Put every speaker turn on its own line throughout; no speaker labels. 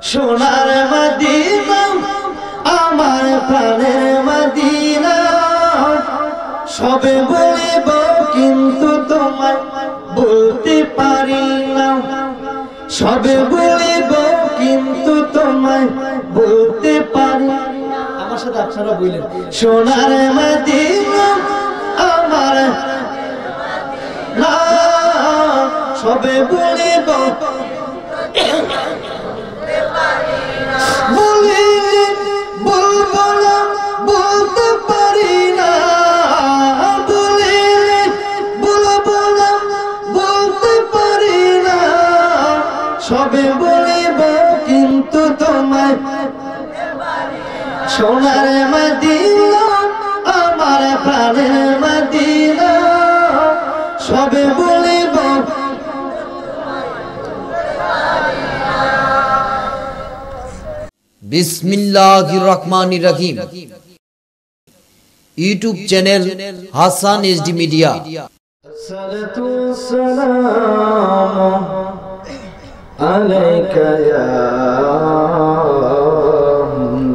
সোনার মদিনা আমার প্রাণের মদিনা সবে বলিব কিন্তু তোমায় বলতে পারি না সবে বলিব কিন্তু তোমায় বলতে পারি না আমার সাথে আপনারা বলেন সোনার মদিনা আমার না সবে বলিব সবে বলিব কিন্তু তোমায় সোনার মদিনা আমার প্রাণের মদিনা সবে বলিব
বিসমিল্লাহির রহমানির রহিম YouTube channel Hasan SD media
الصلاة والسلام عليك يا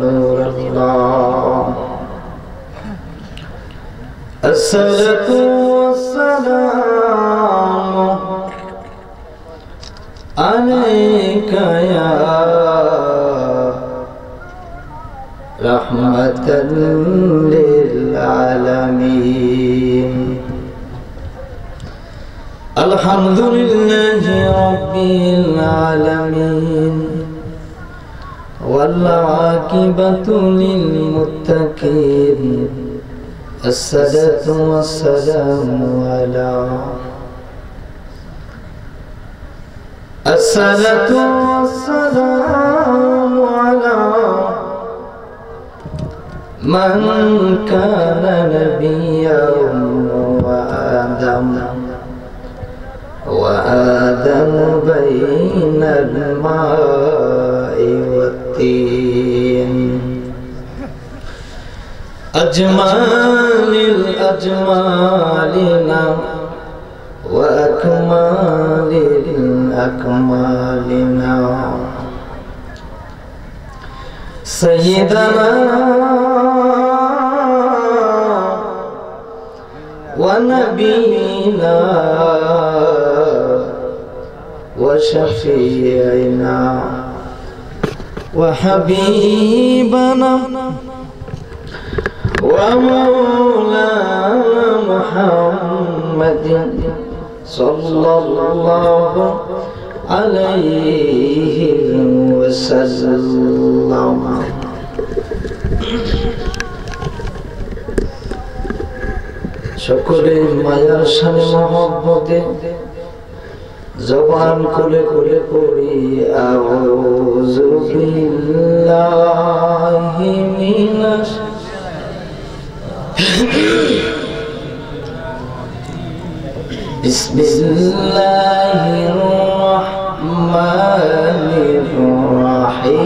نور الله الصلاة والسلام عليك يا رحمة للعالمين الحمد لله رب العالمين والعاقبة للمتقين الصلاة والسلام على الصلاة والسلام على من كان نبيا وآدم بين الماء والطين أجمال الأجمالنا وأكمال الأكمالنا سيدنا ونبينا وشفيعنا وحبيبنا ومولانا محمد صلى الله عليه وسلم সকলে মায়ার শানে মহব্বতে জবান খুলে খুলে পড়ি আউযু বিল্লাহি মিনাশ বিসমিল্লাহির রহমানির রহিম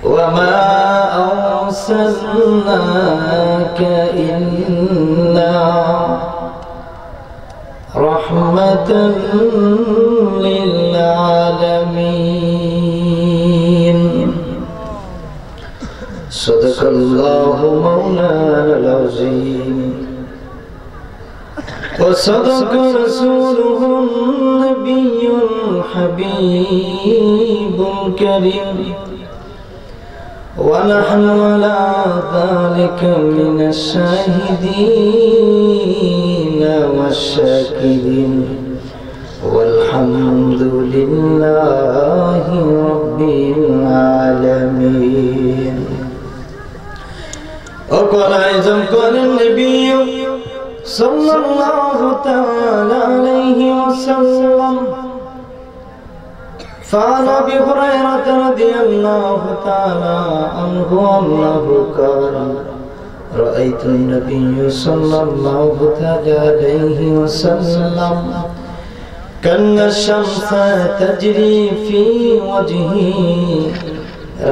ওয়া মা أرسلناك إلا رحمة للعالمين صدق الله مولانا العظيم وصدق رسوله النبي الحبيب الكريم ونحن على ذلك من الشاهدين والشاكرين والحمد لله رب العالمين. وقال أيضا قال النبي صلى الله تعالى عليه وسلم فعن أبي هريرة رضي الله تعالى عنه أنه قال رأيت النبي صلى الله تعالى عليه وسلم كأن الشمس تجري في وجهه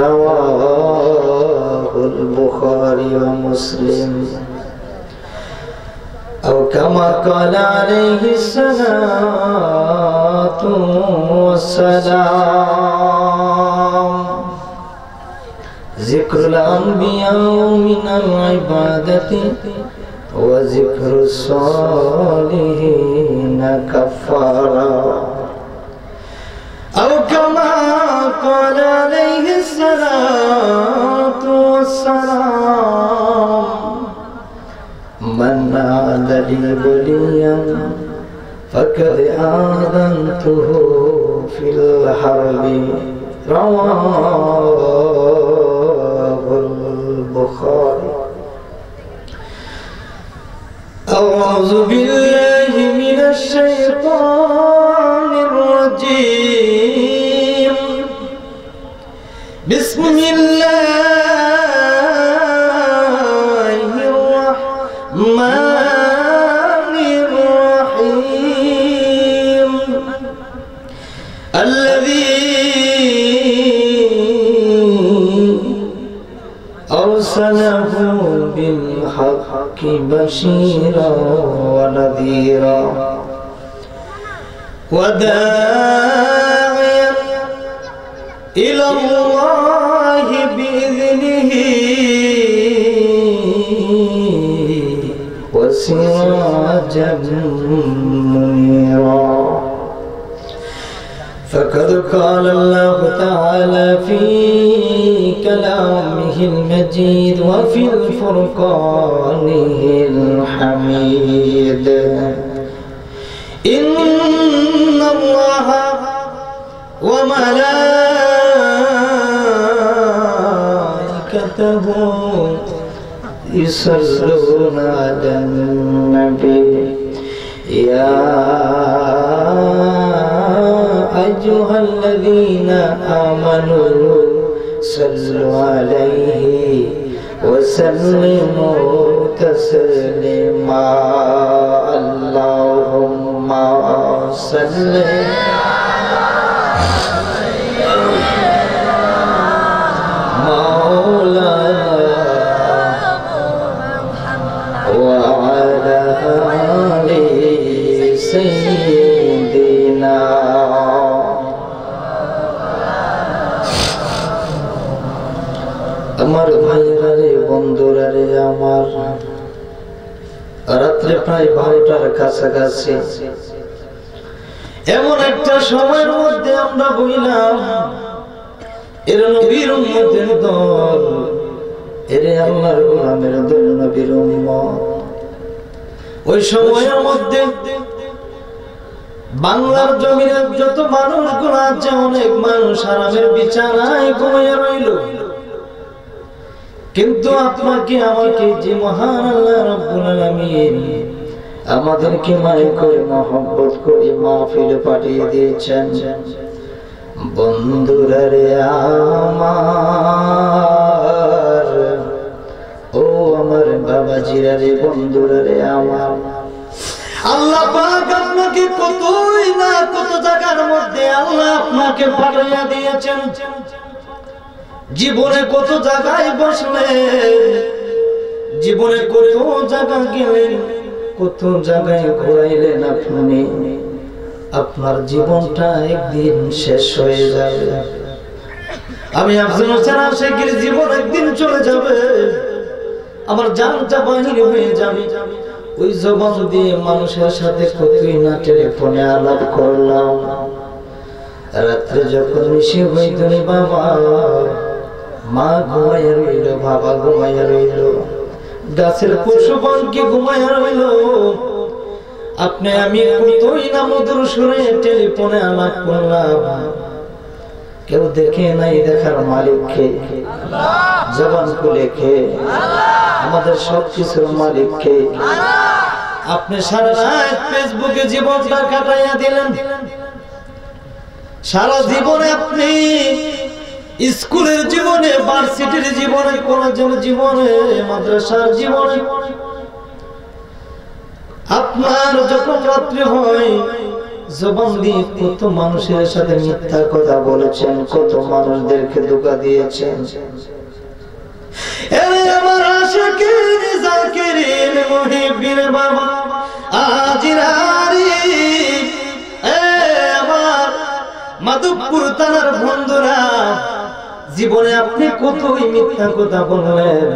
رواه البخاري ومسلم أو كما قال عليه السلام والسلام ذكر الأنبياء من العبادة وذكر الصالحين كفارا أو كما قال عليه الصلاة والسلام من عاد لي وليا فقد آذنته في الحرب رواه البخاري. أعوذ بالله من الشيطان الرجيم بسم الله الرحمن الرحيم الذي أرسله بالحق بشيرا ونذيرا وداعيا إلى الله بإذنه وسراجا منيرا. فقد قال الله تعالى في كلامه المجيد وفي الفرقانه الحميد إن الله وملائكته يصلون على النبي يا أيها الذين آمنوا صلوا عليه وسلموا تسليما. اللهم صل مولانا وعلى آل سيدنا. আমার ভাইরা রে, বন্ধুরা রে, আমার রাত্রে প্রায় 12টার কাছাকাছি এমন একটা সময়ের মধ্যে আমরা বইলাম এর নবীর উম্মতের দল, এর আল্লাহর গোলামের দল, নবীর উম্মত। ওই সময়ের মধ্যে বাংলার জমিনে যত মানুষগুলো আছে অনেক মানুষ আরামের বিছানায় ঘুমিয়ে রইল, কিন্তু আপনাকে আমাকে যে মহান আল্লাহ রাব্বুল আলামিন আমাদেরকে মায়া করে মহব্বত করে মাহফিলে পাঠিয়ে দিয়েছেন। বন্ধুরা রে আমার, ও আমার বাবাজিরা রে, বন্ধুরা রে আমার, আল্লাহ পাক আপনাকে কতই না কত জায়গার মধ্যে আল্লাহ আপনাকে পাঠিয়ে দিয়েছেন। জীবনে কত জায়গায় বসলেন, জীবনে কত জায়গা গেলেন, কত জায়গায় ঘুরাইলেন আপনি। আপনার জীবনটা একদিন শেষ হয়ে যাবে। আমি আফজাল হোসেন আশিকের জীবন একদিন চলে যাবে, আমার জানটা বাহির হয়ে যাবে। ওই জবান দিয়ে মানুষের সাথে কতই না টেলিফোনে আলাপ করলাম। রাত্রে যখন মিশে হইত বাবা, মা ঘুমাইয়া রইল, বাবা ঘুমাইয়া রইল, গাছের পশু পাখি ঘুমাইয়া রইল। আপনি আমি কতই না মধুর সুরে টেলিফোনে আলাপ করলাম, কেউ দেখে নাই, দেখার মালিক কে? জবান খুলে কে? আমাদের সবকিছুর মালিক কে? আপনি সারা রাত ফেসবুকে জীবনটা কাটাইয়া দিলেন। সারা জীবনে আপনি স্কুলের জীবনে, ভার্সিটির জীবনে, কলেজের জীবনে, মাদ্রাসার জীবনে আপনার যখন রাত্রি হয় জবান দিয়ে কত মানুষের সাথে মিথ্যা কথা বলেছেন, কত মানুষদেরকে ধোঁকা দিয়েছেন। আমার আশিকিন জাকিরিন মুহিব্বিন বাবা আজিরারি, আমার মাধবপুর থানার বন্ধুরা, জীবনে আপনি কতই মিথ্যা কথা বললেন।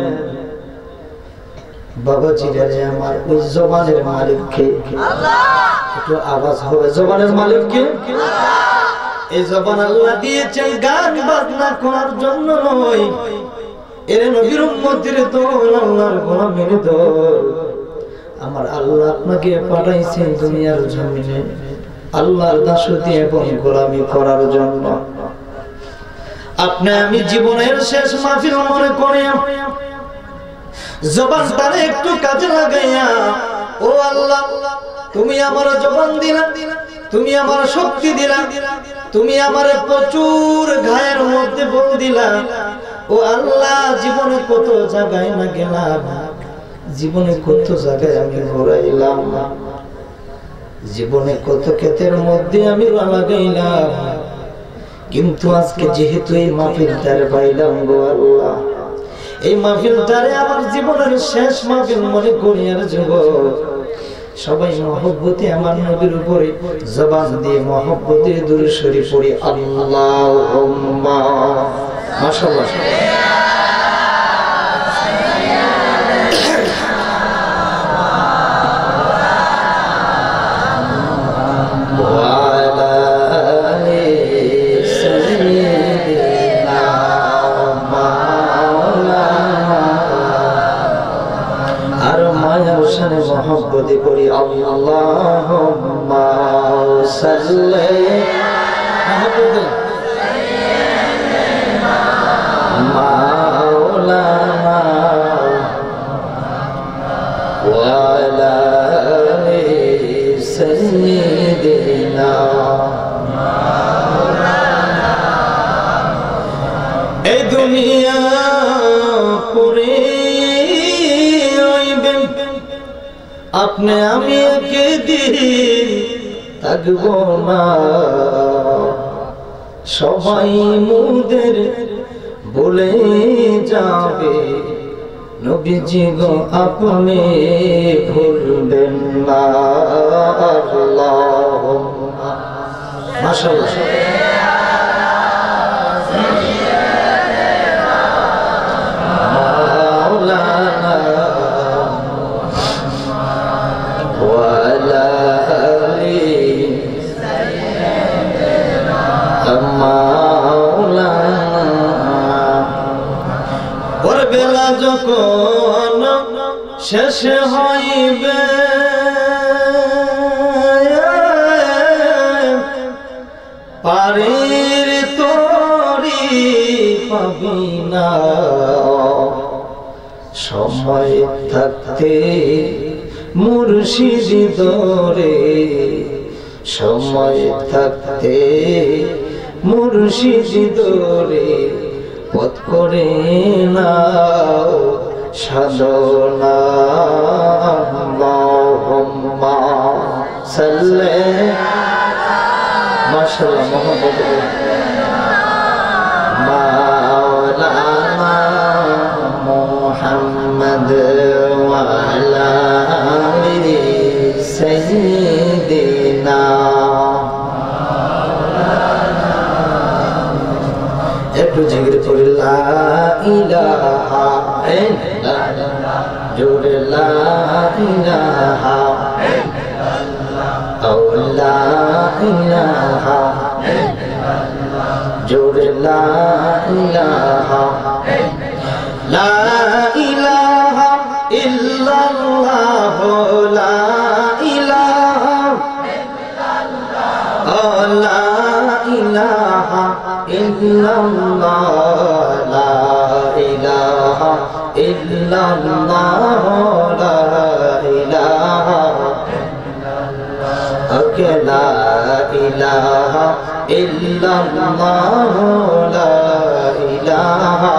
বাবাজি রে আমার, ওই জবানের মালিককে একটু আওয়াজ হবে, জবানের মালিককে। এই জবান আল্লাহ দিয়েছেন গান বাজনা করার জন্য নয়, এর নবীর উম্মতের দল, আল্লাহর গোলামের দল। আমার আল্লাহ আপনাকে পাঠাইছেন দুনিয়ার জমিনে আল্লাহর দাসত্ব এবং গোলামি করার জন্য। আপনি আমি জীবনের শেষ মাহফিল মনে করে জবানটারে একটু কাজে লাগাইয়া, ও আল্লাহ তুমি আমার জবান দিলা, তুমি আমার শক্তি দিলা, তুমি আমার প্রচুর ঘায়ের মধ্যে বল দিলা। ও আল্লাহ জীবনে কত জায়গায় না গেলাম, জীবনে কত জায়গায় আমি ঘুরাইলাম, জীবনে কত ক্ষেতের মধ্যে আমি লাগাইলাম, কিন্তু আজকে যেহেতু এই মাহফিলটারে পাইলাম গো আল্লাহ, এই মাহফিলটারে আমার জীবনের শেষ মাহফিল মনে করি। আর যুবক সবাই মহব্বতে আমার নবীর উপরে জবান দিয়ে মহব্বতে দুরূদ শরীফ পড়ি আল্লাহুম্মা। মাশাআল্লাহ। মহব্বতে করি আল্লাহুম্মা সাল্লি মাওলানা ওয়া আলা আলি সাইয়্যিদিনা। এই দুনিয়া পুরে আপনি আমি একদিন থাকবো না, সবাই মুদের বলে যাবে নবীজি গো আপনি ভুলবেন না। আল্লাহুম্মা। মাশাআল্লাহ। বেলা যখন শেষ হইবে পারের তরি পাবি না, সময় থাকতে মুর্শিদ দরে, সময় থাকতে মুর্শিদ দরে পথ করে নাও সাধনা। আল্লাহুম্মা সাল্লি। মাশাআল্লাহ। মুহাম্মদ মাওলানা মুহাম্মদ ওয়া আলা আলি সাইয়্যিদিনা। একটু জিকির করি লা ইলাহা ইল্লাল্লাহ, জোরে লা ইলাহা ইল্লাল্লাহ, ও লা ইলাহা ইল্লাল্লাহ, জোরে লা ইলাহা ইল্লাল্লাহ, লা ইলাহা ইল্লাল্লাহ, লা ইলাহা ইল্লাল্লাহ, ও লা ইলাহা ইল্লাল্লাহ, লা ইলাহা ইল্লাল্লাহ, লা ইলাহা ইল্লাল্লাহ, লা ইলাহা ইল্লাল্লাহ, লা ইলাহা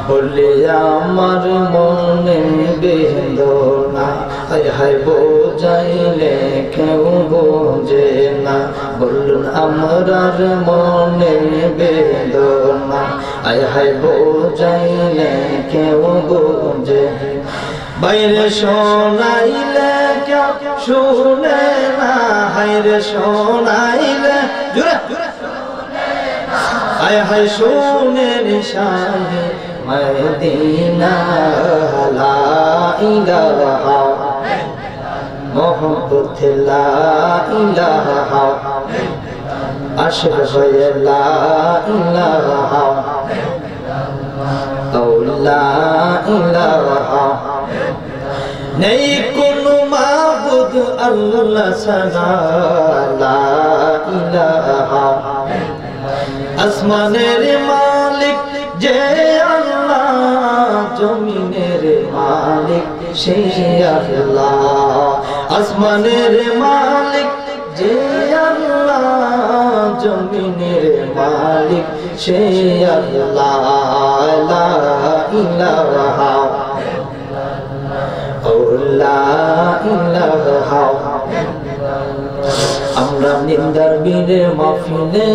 বলে আমার মনে বেদনা, হায় হায় বোঝাইলে কেউ বোঝে না, বলুন আমরার মনে বেদনা, হায় হায় বোঝাইলে কেউ বোঝে। বাইরে শোনাইলে কেউ শুনে না, হায়রে শোনাইলে জোরে হায় হায় শুনে নিশানে মদিনা লা ইলাহা মোহাম্মদ লা ইলাহা আশহাদু লা ইলাহা লা ইলাহা নেই কোনো মাবুদ আল্লাহ ছাড়া লা ইলাহা আসমানের মালিক যে আল্লাহ, জমিনের মালিক সে আল্লাহ। আসমানের মালিক যে আল্লাহ, জমিনের মালিক সে আল্লাহ। লা ইলাহা লা ইলাহা। আমরা নিন্দার বীরে মাহফিলে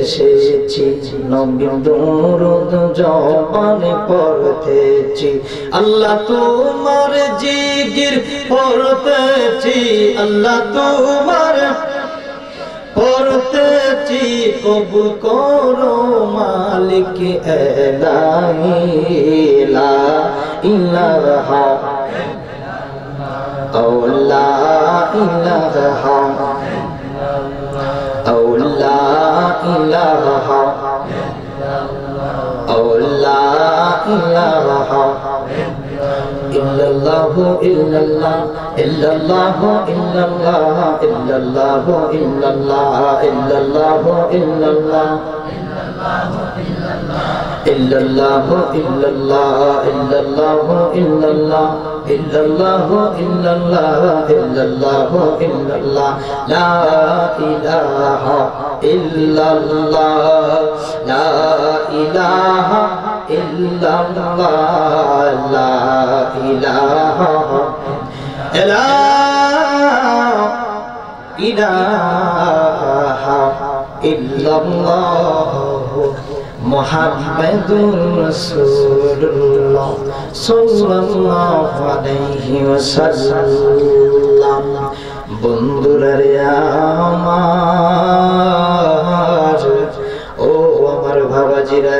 এসেছি, নবীর দরুদ জবানে পড়তেছি, আল্লাহ তোমার জিকির পড়তেছি, আল্লাহ তোমার পড়তেছি, কবুল করো মালিক লা ইলাহা লা ইলাহা লা ইলাহা লা ইলাহা ইল্লাল্লাহু ইল্লাল্লাহ ইল্লাল্লাহু ইল্লাল্লাহ ইল্লাল্লাহু ইল্লাল্লাহ ইল্লাল্লাহু ইল্লাল্লাহ ইল্লাল্লাহু ইল্লাল্লাহ ইল্লাল্লাহু ইল্লাল্লাহ ইল্লাল্লাহু ইল্লাল্লাহ ইল্লাল্লাহু ইল্লাল্লাহ লা ইলাহা ইল্লাল্লাহ লা ইলাহা ইল্লাল্লাহ লা ইলাহা ইল্লাল্লাহ মুহাম্মাদুর রাসূলুল্লাহ সাল্লাল্লাহু আলাইহি ওয়াসাল্লাম। বন্ধুরা রে আমার, ও আমার বাবাজিরা,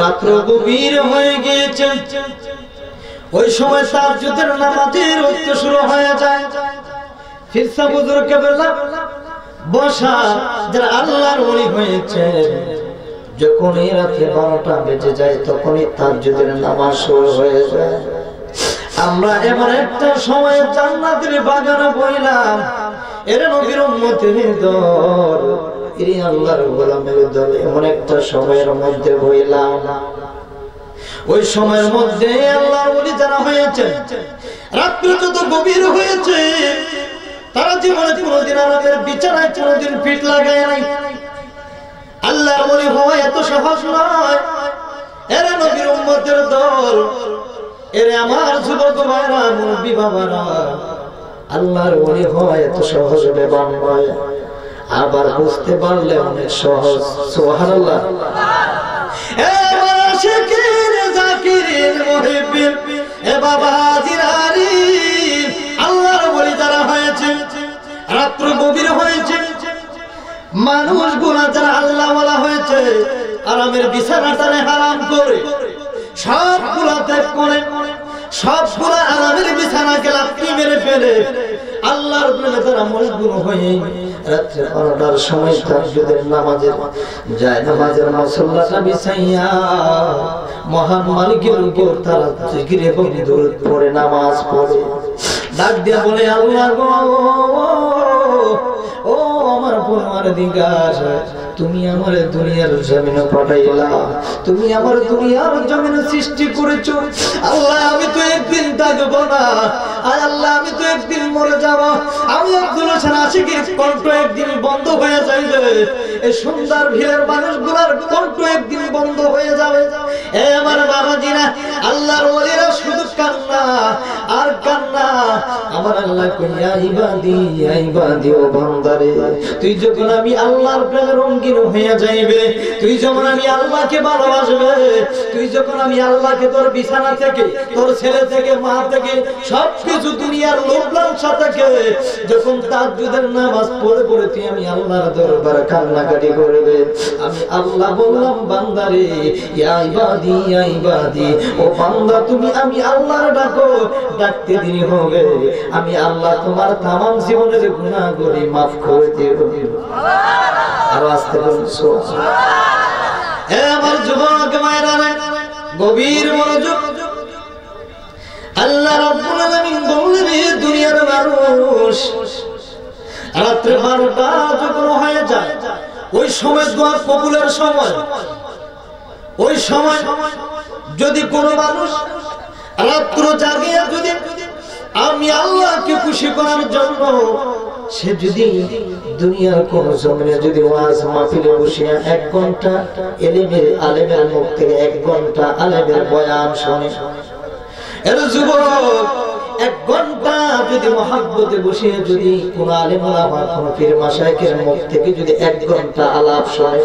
রাত্র গভীর হয়ে গিয়েছে। ওই সময় তাহাজ্জুদের নামাজের ওয়াক্ত শুরু হয়ে যায়। ফিরসা বুজুর্গকে বললাম বসা, যারা আল্লাহর ওলি হয়েছে, যখনই রাতে 12টা বেজে যায় তখনই তাহাজ্জুদের নামাজ শুরু হয়ে যায়। আমরা এমন একটা সময় জান্নাতের বাগানে বইলাম, এর নবীর উম্মতের দল, এর আল্লাহর গোলামের দল, এমন একটা সময়ের মধ্যে বইলাম। ওই সময়ের মধ্যে আল্লাহর ওলি যারা হয়েছে, রাত্রি যত গভীর হয়েছে, তারা জীবনে কোনোদিন আরামের বিছানায় কোনোদিন পিঠ লাগায় নাই। আল্লাহর ওলি হওয়া এত সহজ নয়। এরা নবীর উম্মতের দল, এরা আমার যুবক ভাইরা, মুরব্বি বাবারা, আল্লাহর ওলি হওয়া এত সহজ ব্যাপার নয়। আবার বুঝতে পারলে অনেক সহজ। সুবহানাল্লাহ। এবার আশিকিন জাকিরিন মুহিব্বিন এ বাবা জিরারি, আল্লাহর ওলি যারা হয়েছে, রাত্র গভীর হয়েছে, মানুষগুলা যারা আল্লাহ ওয়ালা হয়েছে, আরামের বিছানাটারে হারাম করে সবগুলা ত্যাগ করে, সবগুলা আরামের বিছানাকে লাথি মেরে ফেলে আল্লাহর প্রেমে যারা মশগুল হয়ে রাত্রে 12টার সময় তাহাজ্জুদের নামাজের যায় নামাজের মুসল্লাটা বিছাইয়া মহান মালিকের উপর তারা জিকির এবং দরুদ পড়ে নামাজ পড়ে, ডাক দিয়া বলে আল্লাহ গো, ও আমার পরওয়ারদিগার, তুমি আমার দুনিয়ার জমিনে পাঠাইলা, তুমি আমার দুনিয়ার জমিনে সৃষ্টি করেছো। আল্লাহ আমি তো একদিন থাকবো না, আয় আল্লাহ আমি তো একদিন মরে যাব। আমি আব্দুল হোসেন আশিকের কণ্ঠ একদিন বন্ধ হয়ে যাবে, এই সুন্দর ভিড়ের মানুষগুলোর কণ্ঠ একদিন বন্ধ হয়ে যাবে। এ আমার বাবাজিরা, আল্লাহর ওলিরা শুধু কান্না আর কান্না। আমার আল্লাহ কই ইয়া ইবাদি ও বান্দারে, তুই যখন আমি আল্লাহর প্রেমে রঙিন হয়ে যাইবে, তুই যখন আমি আল্লাহকে ভালোবাসবে, তুই যখন আমি আল্লাহকে তোর বিছানা থেকে, তোর ছেলে থেকে, মা থেকে, সবকিছু দুনিয়ার লোভ লালসা থেকে যখন তাহাজ্জুদের নামাজ পড়ে পড়ে তুই আমি আল্লাহর দরবারে কান্নাকাটি করবে, আমি আল্লাহ বললাম বান্দারে ইয়া ইবাদি ও বান্দা তুমি আমি আল্লাহর ডাকো, ডাকতে দেরি হবে, আমি আল্লাহ তোমার তামাম জীবনের গুনাহগুলি মাফ করে দেব। আর আস্তে বলুন সুবহানাল্লাহ। হে আমার যুবক মায়েরা, গভীর মনোযোগ। আল্লাহ রাব্বুল আলামিন বললেন হে দুনিয়ার মানুষ, রাত্রে 12টা যখন হয়ে যায়, ওই সময় দোয়া কবুলের সময়, ওই সময় যদি কোনো মানুষ রাত্র জাগিয়ে যদি আমি আল্লাহকে খুশি করার জন্য সে যদি দুনিয়ার কোন জমিনে যদি ওয়াজ মাহফিলে বসিয়া 1 ঘন্টা আলেমের মুখ থেকে 1 ঘন্টা আলেমের বয়ান শুনে, এর যুবক 1 ঘন্টা যদি মহব্বতে বসিয়ে যদি কোন আলেম ওলামা কোন পীর মাশায়েখের মুখ থেকে যদি 1 ঘন্টা আলাপ শুনে,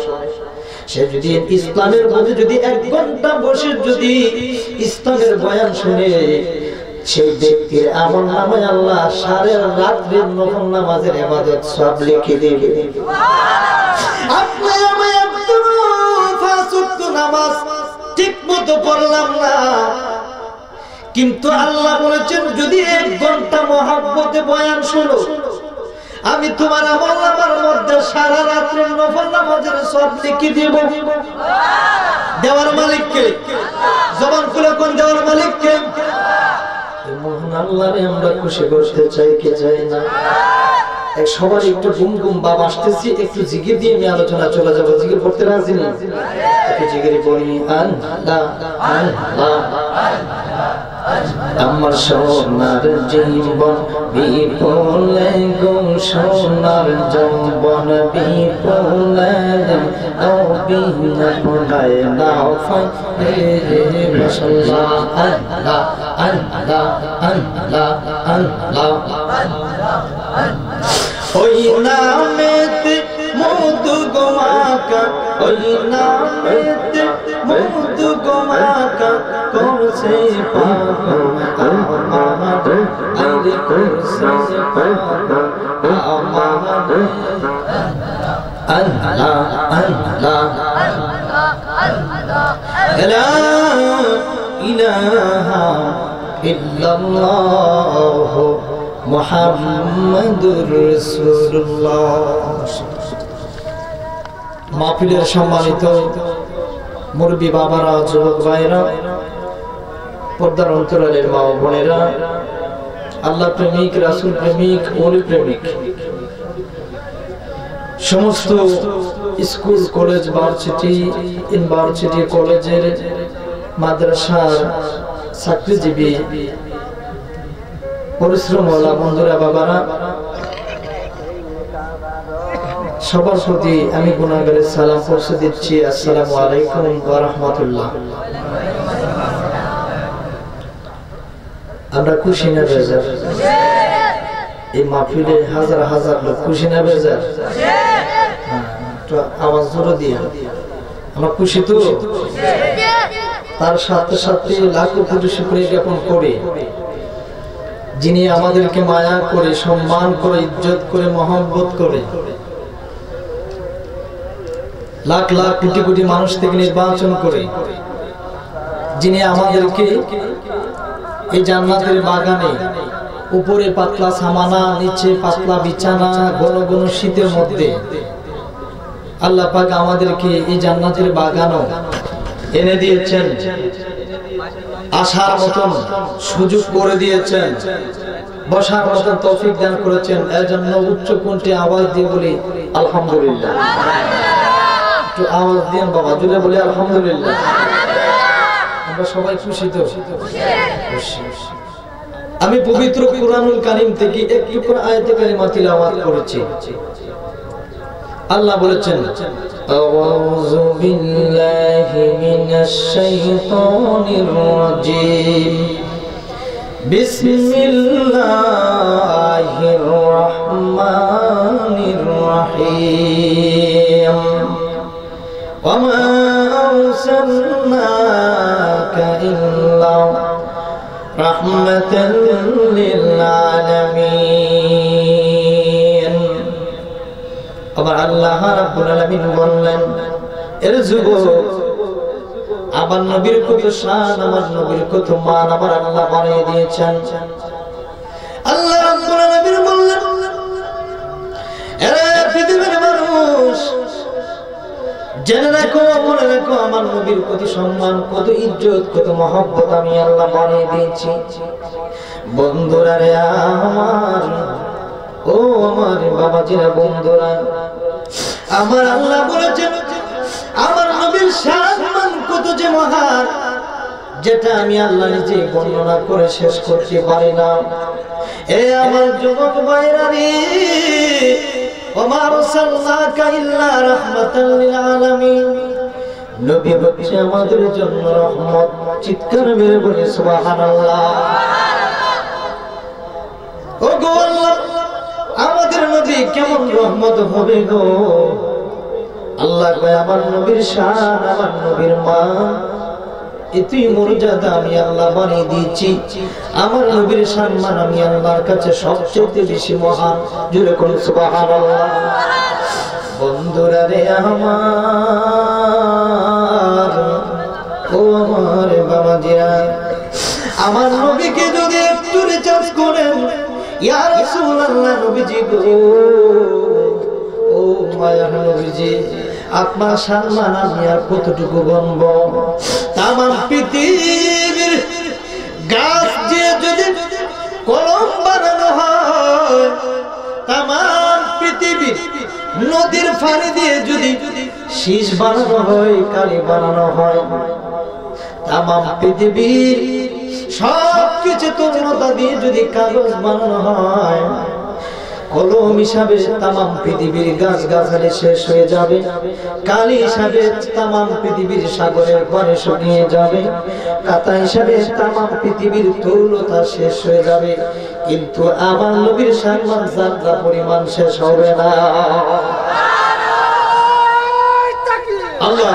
সে যদি ইসলামের মধ্যে যদি 1 ঘন্টা বসে যদি ইসলামের বয়ান শুনে, সেই ব্যক্তির আমল নামায় আল্লাহ সারা রাতের নফল নামাজের ইবাদত সব লিখে দেবে। আপনি আমি একদম 5 ওয়াক্ত নামাজ ঠিকমতো পড়লাম না, কিন্তু আল্লাহ বলেছেন যদি 1 ঘন্টা মহব্বতে বয়ান শোনো, আমি তোমার আমল নামার মধ্যে সারা রাতের নফল নামাজের সব লিখে দেব। দেওয়ার মালিক কে? জবান খুলে কোন দেওয়ার মালিক কে? মহান আল্লাহরে আমরা খুশি করতে চাই কি চাই না? এক সবার একটু গুম গুম বাপ আসতেছি, একটু জিকির দিয়ে আমি আলোচনা চলে যাবো। জিকির করতে রাজি না? একটু জিকির বলি আল্লাহ আল্লাহ। আমার সোনার জীবন বিপুলে গো, সোনার যৌবন বিপুলে, বিনায় নাও ফাই মাশাআল্লাহ। আল্লাহ আল্লাহ আল্লাহ আল্লাহ। ওই নামেতে মধু গোমাকা, ওই নামেতে মধু গোমাকা, করছে পাগল আমার, আরে করছে পাগল আমার। আল্লাহ আল্লাহ লা ইলাহা ইল্লাল্লাহ মুহাম্মাদুর রাসূলুল্লাহ। মাহফিলের সম্মানিত মুরব্বি বাবারা, যুবক ভাইরা, পর্দার অন্তরালের মা ও বোনেরা, আল্লাহ প্রেমিক, রাসূল প্রেমিক, ওলি প্রেমিক, সমস্ত স্কুল কলেজ ভার্সিটি ইউনিভার্সিটি কলেজের মাদ্রাসার চাকরিজীবী পরিশ্রমওয়ালা বন্ধুরা বাবারা, সবার প্রতি আমি গুনাহগারের সালাম পৌঁছে দিচ্ছি। আসসালামু আলাইকুম ওয়া রাহমাতুল্লাহ। আমরা খুশি না বেজার? এই মাহফিলে হাজার হাজার লোক খুশি না বেজার? আওয়াজ জোরে দিয়ে আমরা খুশি তো? তার সাথে সাথে লাখো কোটি শুকরিয়া জ্ঞাপন করি যিনি আমাদেরকে মায়া করে, সম্মান করে, ইজ্জত করে, মহব্বত করে, লাখ লাখ কোটি কোটি মানুষ থেকে নির্বাচন করে, যিনি আমাদেরকে এই জান্নাতের বাগানে উপরে পাতলা সামানা, নিচে পাতলা বিছানা, ঘন ঘন শীতের মধ্যে আল্লাহ পাক আমাদেরকে এই জান্নাতের বাগানও এনে দিয়েছেন, আসার মতন সুযোগ করে দিয়েছেন, বসার মতন তৌফিক দান করেছেন। এর জন্য উচ্চ কণ্ঠে আওয়াজ দিয়ে বলি আলহামদুলিল্লাহ। একটু আওয়াজ দিন বাবা, জুড়ে বলি আলহামদুলিল্লাহ। আমরা সবাই খুশি তো? আমি পবিত্র কুরআনুল কারীম থেকে একটু করে আয়াতে কারিমা তিলাওয়াত করেছি। আল্লাহ বলেছেন, আউযু বিল্লাহি মিনাশ শাইতানির রাজীম, বিসমিল্লাহির রহমানির রহিম ওয়া মা আরসালনাকা ইল্লা রাহমাতাল লিল আলামিন। আবার আল্লাহ রাব্বুল আলামিন বললেন, এর যুবক, আমার নবীর কত শান, আমার নবীর কত মান আমার আল্লাহ বানিয়ে দিয়েছেন। আল্লাহ রাব্বুল আলামিন বললেন, এরে পৃথিবীর মানুষ, জেনে রাখো, মনে রাখো, আমার নবীর কত সম্মান, কত ইজ্জত, কত মহব্বত আমি আল্লাহ বানিয়ে দিয়েছি। বন্ধুরা রে আমার, ও আমার বাবাজিরা, বন্ধুরা, আমার আল্লাহ বলেছেন আমার নবীর সম্মান কত যে মহান, যেটা আমি আল্লাহ নিজে বর্ণনা করে শেষ করতে পারি না। এ আমার যুবক ভাইরা রে, ওমা আরসালনাকা ইল্লা রাহমাতাল লিল আলামিন, নবী হচ্ছে আমাদের জন্য রহমত। চিৎকার মেরে বলি সুবহানাল্লাহ। ও গো আল্লাহ, আমাদের নবী কেমন রহমত হবে গো আল্লাহ কয়, আমার নবীর শান, আমার নবীর মান, এতই মর্যাদা আমি আল্লাহ বানিয়ে দিয়েছি। আমার নবীর সম্মান আমি আল্লাহর কাছে সবচেয়ে বেশি মহান। জোরে করুন সুবহানাল্লাহ। বন্ধুরা রে আমার, ও আমার বাবাজিরা, আমার নবীকে যদি একটু রিচার্জ করেন, ইয়া রাসূলুল্লাহ, নবীজি গো, ও মায়ার নবীজি, আপনার সম্মান আমি আর কতটুকু গণব? তামাম পৃথিবীর গাছ দিয়ে যদি কলম বানানো হয়, তামাম পৃথিবীর নদীর পানি দিয়ে যদি শীষ বানানো হয়, কালি বানানো হয়, তামাম পৃথিবীর সবকিছু তরুণতা দিয়ে যদি কাগজ বানানো হয়, কলম হিসাবে তামাম পৃথিবীর গাছ গাছালি শেষ হয়ে যাবে, কালি হিসাবে তামাম পৃথিবীর সাগরের পানি শুকিয়ে যাবে, কাঁটা হিসাবে তামাম পৃথিবীর তরুণতা শেষ হয়ে যাবে, কিন্তু আমার নবীর সম্মান যাত্রা পরিমাণ শেষ হবে না। আল্লাহ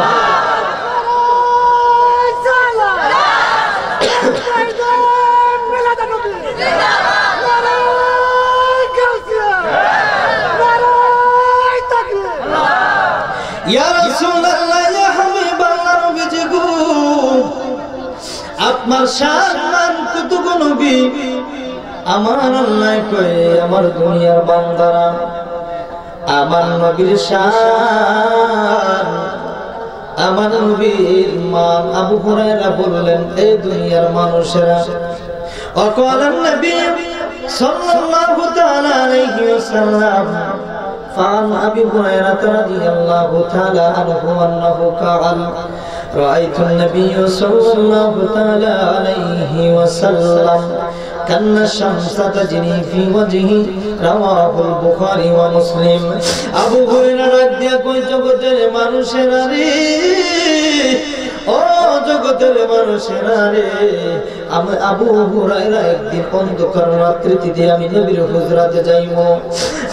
ইয়া রাসূলুল্লাহ, ইয়া হাবিবাল্লাহ, নবীজি গো, আপনার সম্মান কতটুকু নবী? আমার আল্লাহ কয়, আমার দুনিয়ার বান্দারা, আমার নবীর শান, আমার নবীর মান। আবু হুরায়রা বললেন, এই দুনিয়ার মানুষেরা, وقال النبي صلى الله تعالى عليه وسلم فعن أبي هريرة رضي الله تعالى عنه أنه قال رأيت النبي صلى الله تعالى عليه وسلم كأن الشمس تجري في وجهه رواه البخاري ومسلم। আবু হুরায়রা রাদিয়া কই, জগতের মানুষেরা রে, ও জগতের মানুষেরা রে, আমি আবু হুরায়রা একদিন অন্ধকার রাত্রিতে আমি নবীর হুজরাতে যাইব।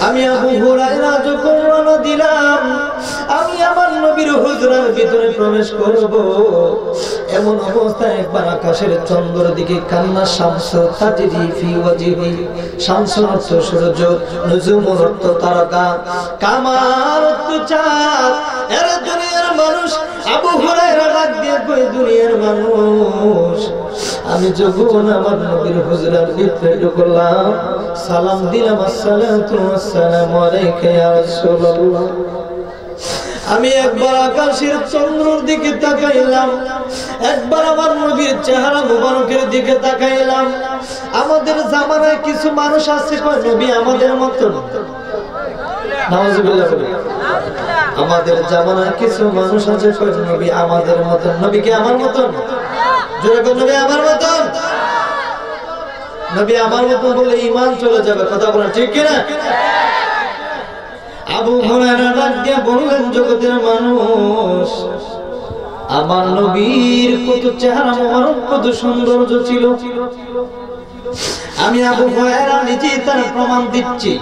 আমি আবু হুরায়রা যখন রওনা দিলাম, আমি আমার নবীর হুজরার ভিতরে প্রবেশ করব, এমন অবস্থায় একবার আকাশের চন্দ্রের দিকে কান্না শামস তাজরি ফি ওয়াজহি, শামস অর্থ সূর্য, নুজুম অর্থ তারকা, কামার অর্থ চাঁদ। এর দুনিয়ার মানুষ, আবু হুরায়রা ডাক দিয়ে কই, দুনিয়ার মানুষ, আমি যখন আমার নবীর হুজরার ভিতরে ঢুকলাম, সালাম দিলাম, আসসালাতু ওয়াসসালামু আলাইকা ইয়া রাসূলুল্লাহ। আমি একবার আকাশের চন্দ্রের দিকে তাকাইলাম, একবার আমার নবীর চেহারা মুবারকের দিকে তাকাইলাম। আমাদের জামানায় কিছু মানুষ আছে কয়, নবী আমাদের মতন। নাউজুবিল্লাহ। আমাদের জামানায় কিছু মানুষ আছে কয়, নবী আমাদের মতন। নবী কি আমার মতন? জোরে বল, নবী আমার মতন। নবী আমার মতন বললে ঈমান চলে যাবে। কথা বলেন ঠিক কি না? আবু হুরায়রা ডাক দিয়ে বললেন, জগতের মানুষ, আমার নবীর কত চেহারা মোবারক, কত সৌন্দর্য ছিল। আমি আবু হুরায়রা নিজে তার প্রমাণ দিচ্ছি।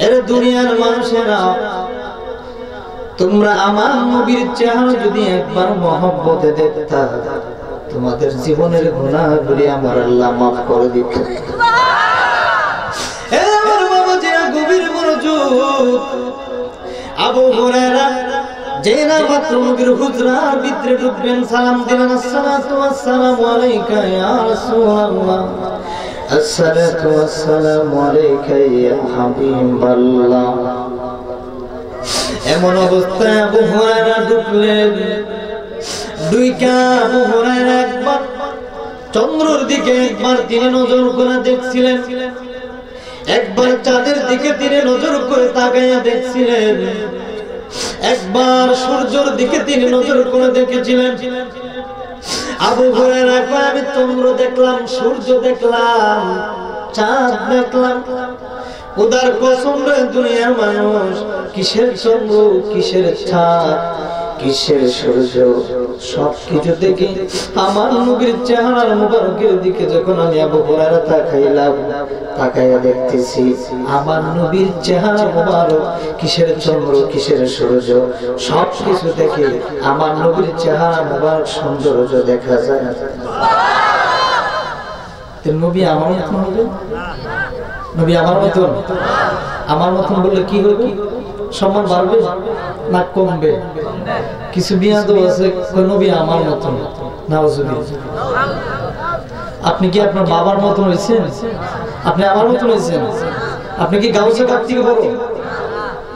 এর দুনিয়ার মানুষেরা, তোমরা আমার নবীর চেহারা যদি একবার মহব্বতে দেখতা, তোমাদের জীবনের গুনাহগুলি আমার আল্লাহ মাফ করে দিত। আমার বাবাজিরা গভীর মনোযোগ। আবু হুরায়রা যেই না মাত্র নবীর হুজরার ভিতরে ঢুকবেন, সালাম দিলেন, আসসালাতু ওয়াসসালামু আলাইকা ইয়া রাসূলুল্লাহ, আসসালাতু ওয়াসসালামু আলাইকা ইয়া হাবিবাল্লাহ। এমন অবস্থায় আবু হুরায়রা ঢুকলেন। দুইটা আবু হুরায়রা একবার চন্দ্রের দিকে একবার তিনি নজর করে দেখছিলেন, একবার চাঁদের দিকে তিনি নজর করে তাকাইয়া দেখছিলেন, একবার সূর্যের দিকে তিনি নজর করে দেখেছিলেন। আবু হুরায়রা কয়, আমি চন্দ্র দেখলাম, সূর্য দেখলাম, চাঁদ দেখলাম। উদার কসম রে দুনিয়ার মানুষ, কিসের চন্দ্র, কিসের চাঁদ, কিসের সূর্য, সবকিছু দেখে আমার নবীর চেহারার মুবারকের দিকে যখন আমি আবু হুরায়রা তাকাইলাম, তাকাইয়া দেখতেছি আমার নবীর চেহারা মুবারক, কিসের চন্দ্র, কিসের সূর্য, সবকিছু দেখে আমার নবীর চেহারা মুবারক সৌন্দর্য দেখা যায়। নবী আমার মতন হবে? নবী আমার মতন? আমার মতন বললে কি হবে? সম্মান বাড়বে না কমবে? কিছু বিয়াদব আছে, নবী আমার মতন, নাউজুবিল্লাহ। আপনি কি আপনার বাবার মতন হয়েছেন? আপনি আমার মতন হয়েছেন? আপনি কি গাউসে কাপ থেকে বড়,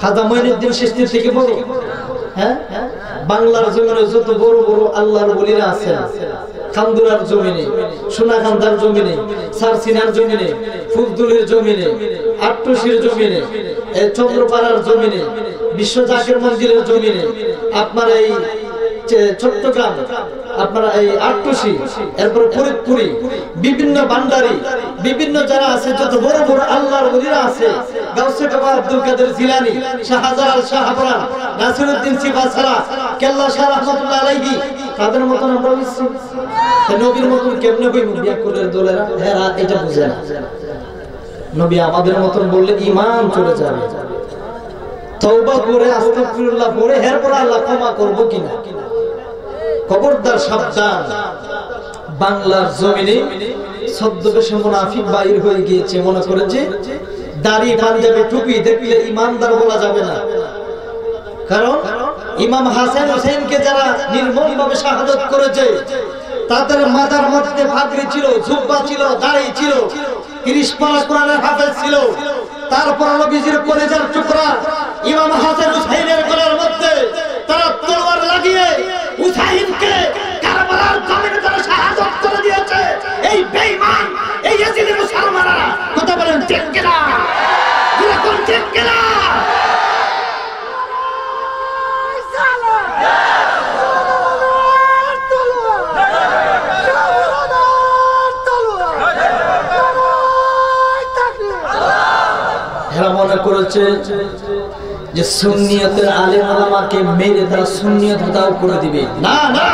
খাজা মঈনুদ্দিন চিশতি থেকে বড়? হ্যাঁ, বাংলার জমিনে যত বড় বড় আল্লাহর ওলিরা আছেন, খান্দুরার জমিনে, সোনাখান্দার জমিনে, সারসিনার জমিনে, ফুলদুলের জমিনে, আট্টুসির জমিনে, চন্দ্রপাড়ার জমিনে, বিশ্ব জাকির মঞ্জিলের জমিনে, আপনার এই চট্টগ্রাম, আপনার এই আট্টুসি, এরপর ফরিদপুরি, বিভিন্ন ভান্ডারি, বিভিন্ন যারা আছে, যত বড় বড় আল্লাহর ওলিরা আছে, গাউসে বাবা আব্দুল কাদের জিলানী, শাহজালাল শাহপরান, নাসিরউদ্দিন সিফাসারা, কেল্লা শাহ রাহমাতুল্লাহ আলাইহি, তাদের মতন আমরা হইছি? নবীর মতন কেমনে হইব? বিয়াকুলের দোলেরা এরা এটা বুঝে না। নবী আমাদের মতন বললে ঈমান চলে যাবে। তওবা করে আস্তাগফিরুল্লাহ পড়ে এরপর আল্লাহ ক্ষমা করব কিনা। খবরদার, সাবধান। বাংলার জমিনে ছদ্মবেশে মুনাফিক বাইর হয়ে গিয়েছে, মনে করে যে দাড়ি, পাঞ্জাবি, টুপি দেখলে ঈমানদার বলা যাবে না। কারণ ইমাম হাসান হোসেনকে যারা নির্মমভাবে শাহাদাত করেছে, তাদের মাথার মধ্যে পাগড়ি ছিল, জুব্বা ছিল, দাড়ি ছিল, 30 পারা কোরআনের হাফেজ ছিল। তারপর নবীজির কলেজার টুকরা ইমাম হাসান হোসেনের গলার মধ্যে তারা তলোয়ার লাগিয়ে হুসাইনকে কারবালার জমিনে তারা শাহাদাত করে দিয়েছে। এই বেঈমান, এই ইয়াজিদি মুসলমানরা, কথা বলেন ঠিক কিনা? এরকম ঠিক কিনা? এরা মনে করেছে যে সুন্নিয়তের আলেম ওলামাকে মেরে তারা সুন্নিয়ত দাও করে দিবে। না না,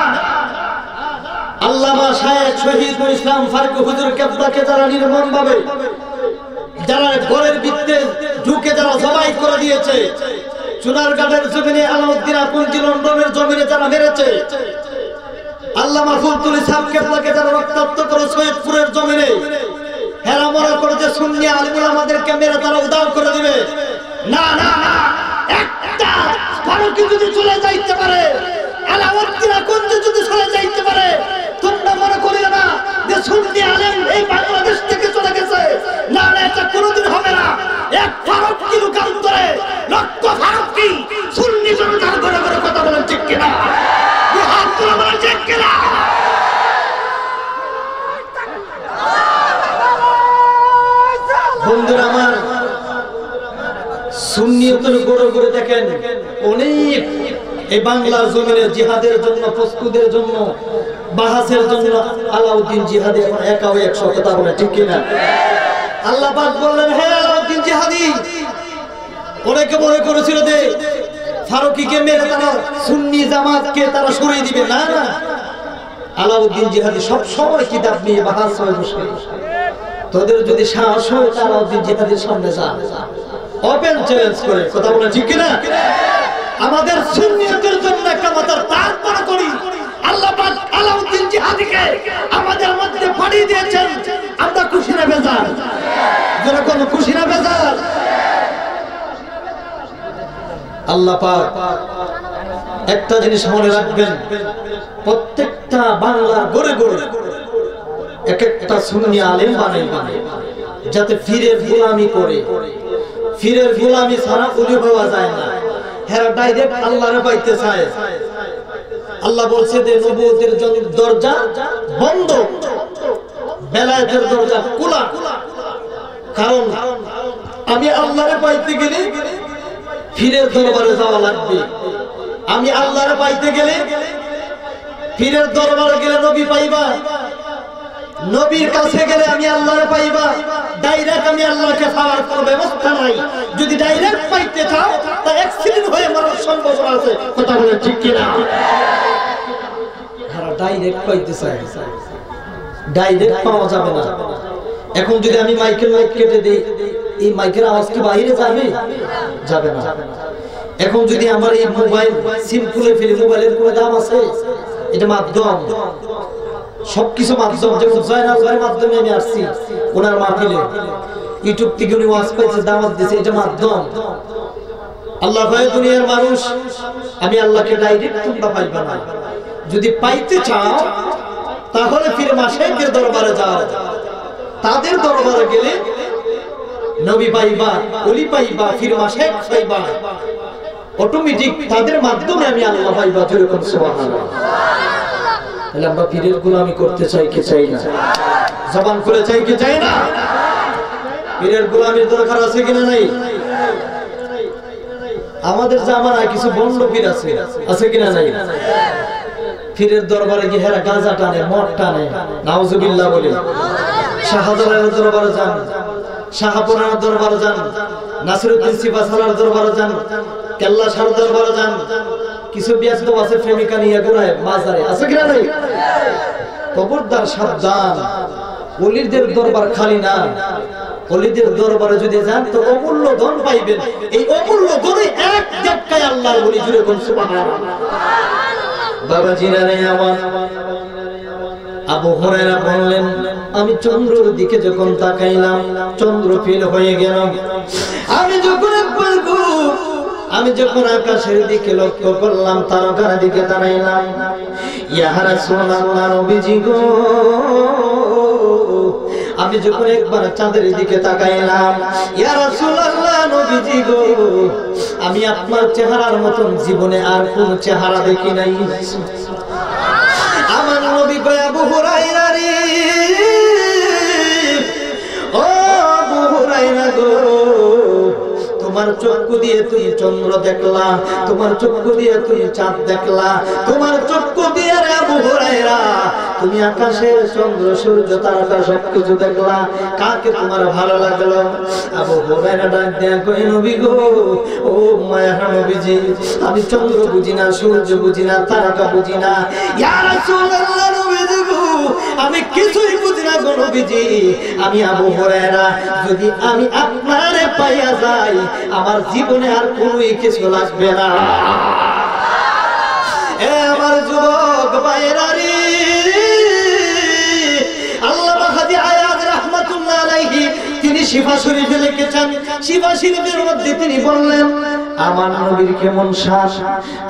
আল্লামা শায়েখ শহীদুল ইসলাম ফারুক হুজুর কেবলাকে যারা নির্মমভাবে, যারা ঘরের ভিতরে ঢুকে যারা জবাই করে দিয়েছে, চুনারঘাটের জমিনে, আলাউদ্দিন আকুঞ্জি লন্ডনের জমিনে যারা মেরেছে, আল্লামা ফুলতুল ইসলাম কেবলাকে যারা রক্তাক্ত করে সৈয়দপুরের জমিনে, এরা মনে করে যে সুন্নি আলেম ওলামাদেরকে মেরে তারা উদাও করে দিবে। না না না, একটা ফারুকী যদি চলে যাইতে পারে, আলাউদ্দিন আকুঞ্জি যদি চলে যাইতে পারে, তোমরা মনে করিও না যে সুন্নি আলেম এই বাংলাদেশ থেকে চলে গেছে। না না, এটা কোনোদিন হবে না। এক ফারুকী রূপান্তরে লক্ষ ফারুকী সুন্নি জনতার ঘরে ঘরে কথা বলেন ঠিক কিনা? হাত তুলে বলেন ঠিক কিনা? বন্ধুরা আমার, সুন্নিয়তের গড়ে গড়ে দেখেন অনেক এই বাংলার জমিনে জিহাদের জন্য, প্রস্তুতের জন্য, বাহাসের জন্য আলাউদ্দিন জিহাদি এখন একাও 100 কথা বলে ঠিক কিনা? আল্লাহ পাক বললেন, হে আলাউদ্দিন জিহাদি, অনেকে মনে করেছিল যে ফারুকীকে মেরে তারা সুন্নি জামাতকে তারা সরিয়ে দিবে। না না, আলাউদ্দিন জিহাদি সব সময় কিতাব নিয়ে বাহাস হয়ে বসে। তোদের যদি সাহস হয় তারাও জিহাদের সামনে যা, ওপেন চ্যালেঞ্জ করে। কথা বলে ঠিক কিনা? আমাদের সুন্নিয়তের জন্য একটা মাথার তার বড় করি। আল্লাহ পাক আলাউদ্দিন জিহাদিকে আমাদের মধ্যে পাঠিয়ে দিয়েছেন, আমরা খুশি না বেজার? যারা কোনো খুশি না বেজার? আল্লাহ পাক একটা জিনিস মনে রাখবেন, প্রত্যেকটা বাংলা গড়ে গড়ে এক একটা সুন্নি আলেম বানাইবেন, যাতে ফিরের গোলামি করে। ফিরের গোলামি ছাড়া ওলি হওয়া যায় না। হেরা ডাইরেক্ট আল্লাহরে পাইতে চায়। আল্লাহ বলছে যে নবুয়তের দরজা বন্ধ, বেলায়েতের দরজা খোলা। কারণ আমি আল্লাহরে পাইতে গেলে ফিরের দরবারে যাওয়া লাগবে। আমি আল্লাহরে পাইতে গেলে ফিরের দরবারে গেলে নবী পাইবা, নবীর কাছে গেলে আমি আল্লাহরে পাইবা। ডাইরেক্ট আমি আল্লাহকে পাওয়ার কোনো ব্যবস্থা নাই। যদি ডাইরেক্ট পাইতে চাও তা অ্যাক্সিডেন্ট হয়ে মরার সম্ভাবনা আছে। কথা বলে ঠিক কিনা? যারা ডাইরেক্ট পাইতে চায়, ডাইরেক্ট পাওয়া যাবে না। এখন যদি আমি মাইক কেটে দিই, এই মাইকের আওয়াজ কি বাইরে যাবে? যাবে না। এখন যদি আমার এই মোবাইল সিম খুলে ফেলি, মোবাইলের কোনো দাম আছে? এটা মাধ্যম, সবকিছু মাধ্যম। যেমন জয়নালের মাধ্যমে আমি আসছি ওনার মাহফিলে, ইউটিউব থেকে উনি ওয়াজ পাইছে, দাওয়াত দিয়েছে, এটা মাধ্যম। আল্লাহ ভয়ে দুনিয়ার মানুষ, আমি আল্লাহকে ডাইরেক্ট তোমরা পাইবা না। যদি পাইতে চাও তাহলে ফিরে মাশায়েখের দরবারে যাও। তাদের দরবারে গেলে নবী পাইবা, ওলি পাইবা, ফিরে মাশায়েখ পাইবা। অটোমেটিক তাদের মাধ্যমে আমি আল্লাহ পাইবা। যেরকম সুবহানাল্লাহ। তাহলে আমরা পীরের গোলামি করতে চাই কি চাই না? জবান খুলে চাই কি চাই না? পীরের গোলামির দরকার আছে কিনা নাই? আমাদের জামানায় কিছু বন্ড পীর আছে, আছে কিনা নাই? পীরের দরবারে গিয়ে হেরা গাঁজা টানে, মদ টানে, নাউজুবিল্লাহ বলে। শাহজালালের দরবারে যান, শাহপুরার দরবারে যান, নাসিরউদ্দিন সিপাহসালার দরবারে যান, কেল্লা শাহর দরবারে যান। কিছু ব্যস্ত আছে প্রেমিকা নিয়ে ঘুরায় মাজারে, আছে কিনা নাই? খবরদার, সাবধান। ওলিদের দরবার খালি না। ওলিদের দরবারে যদি যান তো অমূল্য ধন পাইবেন। এই অমূল্য ধনে এক ধাক্কায় আল্লাহর ওলি। জুড়ে কোন সুবহানাল্লাহ। বাবা জিনারে আমার আবু হুরায়রা বললেন, আমি চন্দ্রের দিকে যখন তাকাইলাম চন্দ্র ফিল হয়ে গেল। আমি যখন আকাশের দিকে লক্ষ্য করলাম, তারকার দিকে দাঁড়াইলাম। ইয়া রাসূলুল্লাহ, নবীজি গো, আমি যখন একবার চাঁদের দিকে তাকাইলাম, ইয়া রাসূলুল্লাহ, নবীজি গো, আমি আপনার চেহারার মতন জীবনে আর কোন চেহারা দেখি নাই। আমার নবী কয়, আবু হুরায়রা রে, ও আবু হুরায়রা গো, তোমার চক্ষু দিয়ে তুমি চন্দ্র দেখলা, তোমার চক্ষু দিয়ে তুমি চাঁদ দেখলা, তোমার চক্ষু দিয়ে রে আবু হুরায়রা তুমি আকাশের চন্দ্র সূর্য তারকা সবকিছু দেখলা। কাকে তোমার ভালো লাগলো? আবু হুরায়রা ডাক দেয়া কই, নবী গো, ও মায়ার নবীজি, আমি চন্দ্র বুঝি না, সূর্য বুঝি না, তারকা বুঝি না। ইয়া রাসূলুল্লাহ, নবীজি গো, আমি কিছুই বুঝি না গো নবীজি। আমি আবু হুরায়রা, যদি আমি আপনারে পাইয়া যাই আমার জীবনে আর কোনোই কিছু লাগবে না। এ আমার যুবক ভাইরা রে, আল্লামা হাজী আয়াজ রাহমাতুল্লাহ আলাইহি তিনি শিফা শরীফে লিখেছেন। শিফা শরীফের মধ্যে তিনি বললেন, আমার নবীর কেমন শান,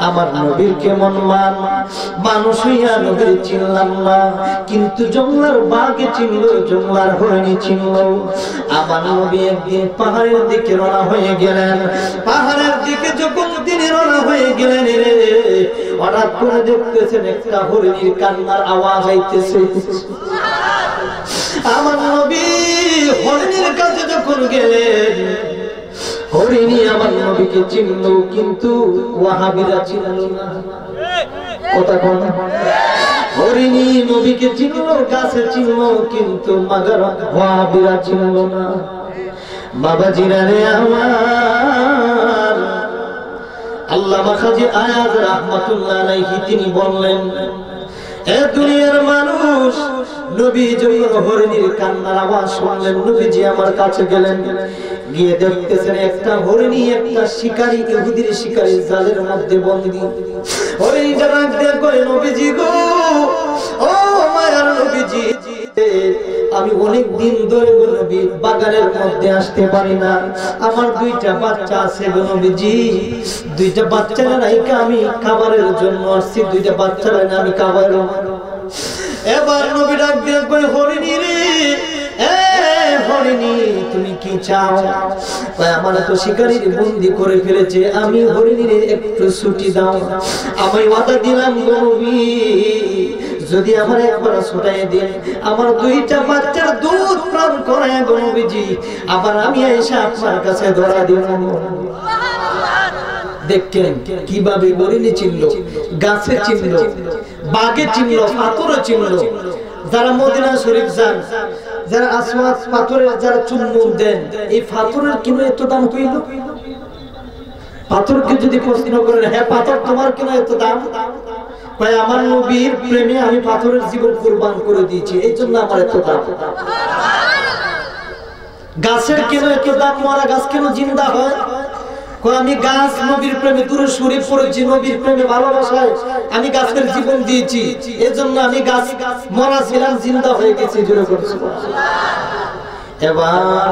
আমার নবীর কেমন মান, মানুষ হইয়া নবীর চিনলাম না, কিন্তু জঙ্গলার বাঘে চিনল, জঙ্গলার হরিণী চিনল। আমার নবী একদিন পাহাড়ের দিকে রওনা হয়ে গেলেন। পাহাড়ের দিকে যখন তিনি রওনা হয়ে গেলেন, হঠাৎ করে দেখতেছেন একটা হরিণীর কান্নার আওয়াজ আইতেছে। আমার নবী হরিণীর কাছে যখন গেলেন, হরিণী আমার নবীকে চিনল, কিন্তু ওয়াহাবিরা চিনল না। কথা কোন? হরিণী নবীকে চিনল, গাছে চিনল, কিন্তু মাগার ওয়াহাবিরা চিনল না। বাবা জিরারে আমার, আল্লামা হাজী আয়াজ রাহমাতুল্লাহ আলাইহি তিনি বললেন, এ দুনিয়ার মানুষ, নবী যখন হরিণীর কান্নার আওয়াজ শুনলেন, নবীজি আমার কাছে গেলেন, গিয়ে দেখতেছেন একটা হরিণী একটা শিকারী, ইহুদির শিকারী জালের মধ্যে বন্দী। হরিণীটা ডাক দিয়ে কয়, নবীজি গো, ও মায়ার নবীজি, আমি অনেক দিন ধরে গো নবী বাগানের মধ্যে আসতে পারি না, আমার দুইটা বাচ্চা আছে গো নবীজি, দুইটা বাচ্চারা নাইকা আমি খাবারের জন্য আসছি, দুইটা বাচ্চারা না আমি খাবার। এবার নবী ডাক দিয়ে কয়, হরিণী রে, হরিণী তুমি কি চাও? আমার তো শিকারীর বন্দি করে ফেলেছে, আমি হরিণীর একটু ছুটি দাও। আমি ওয়াদা দিলাম গো নবী, যদি আমার একবার ছুটাই দেন, আমার দুইটা বাচ্চার দুধ পান করায় গো নবীজি, আবার আমি এসে আপনার কাছে ধরা দিব। দেখেন কিভাবে হরিণী চিনল, গাছে চিনল, বাগে চিনল, পাথরে চিনল। যারা মদিনা শরীফ যান, যারা আসওয়াদ পাথরের যারা চুম্বন দেন, এই পাথরের কেন এত দাম হইল? পাথরকে যদি প্রশ্ন করেন, হ্যাঁ পাথর তোমার কেন এত দাম? ভাই আমার নবীর প্রেমে আমি পাথরের জীবন কুরবান করে দিয়েছি, এই জন্য আমার এত দাম। গাছের কেন এত দাম? মরা গাছ কেন জিন্দা হয়? আমি গাছ নবীর প্রেমে দুরূদ শরীফ পড়েছি, নবীর প্রেমে ভালোবাসায় আমি গাছের জীবন দিয়েছি, এজন্য আমি গাছ মরা ছিলাম জিন্দা হয়ে গেছি। জোরে করে সুবহানাল্লাহ। এবার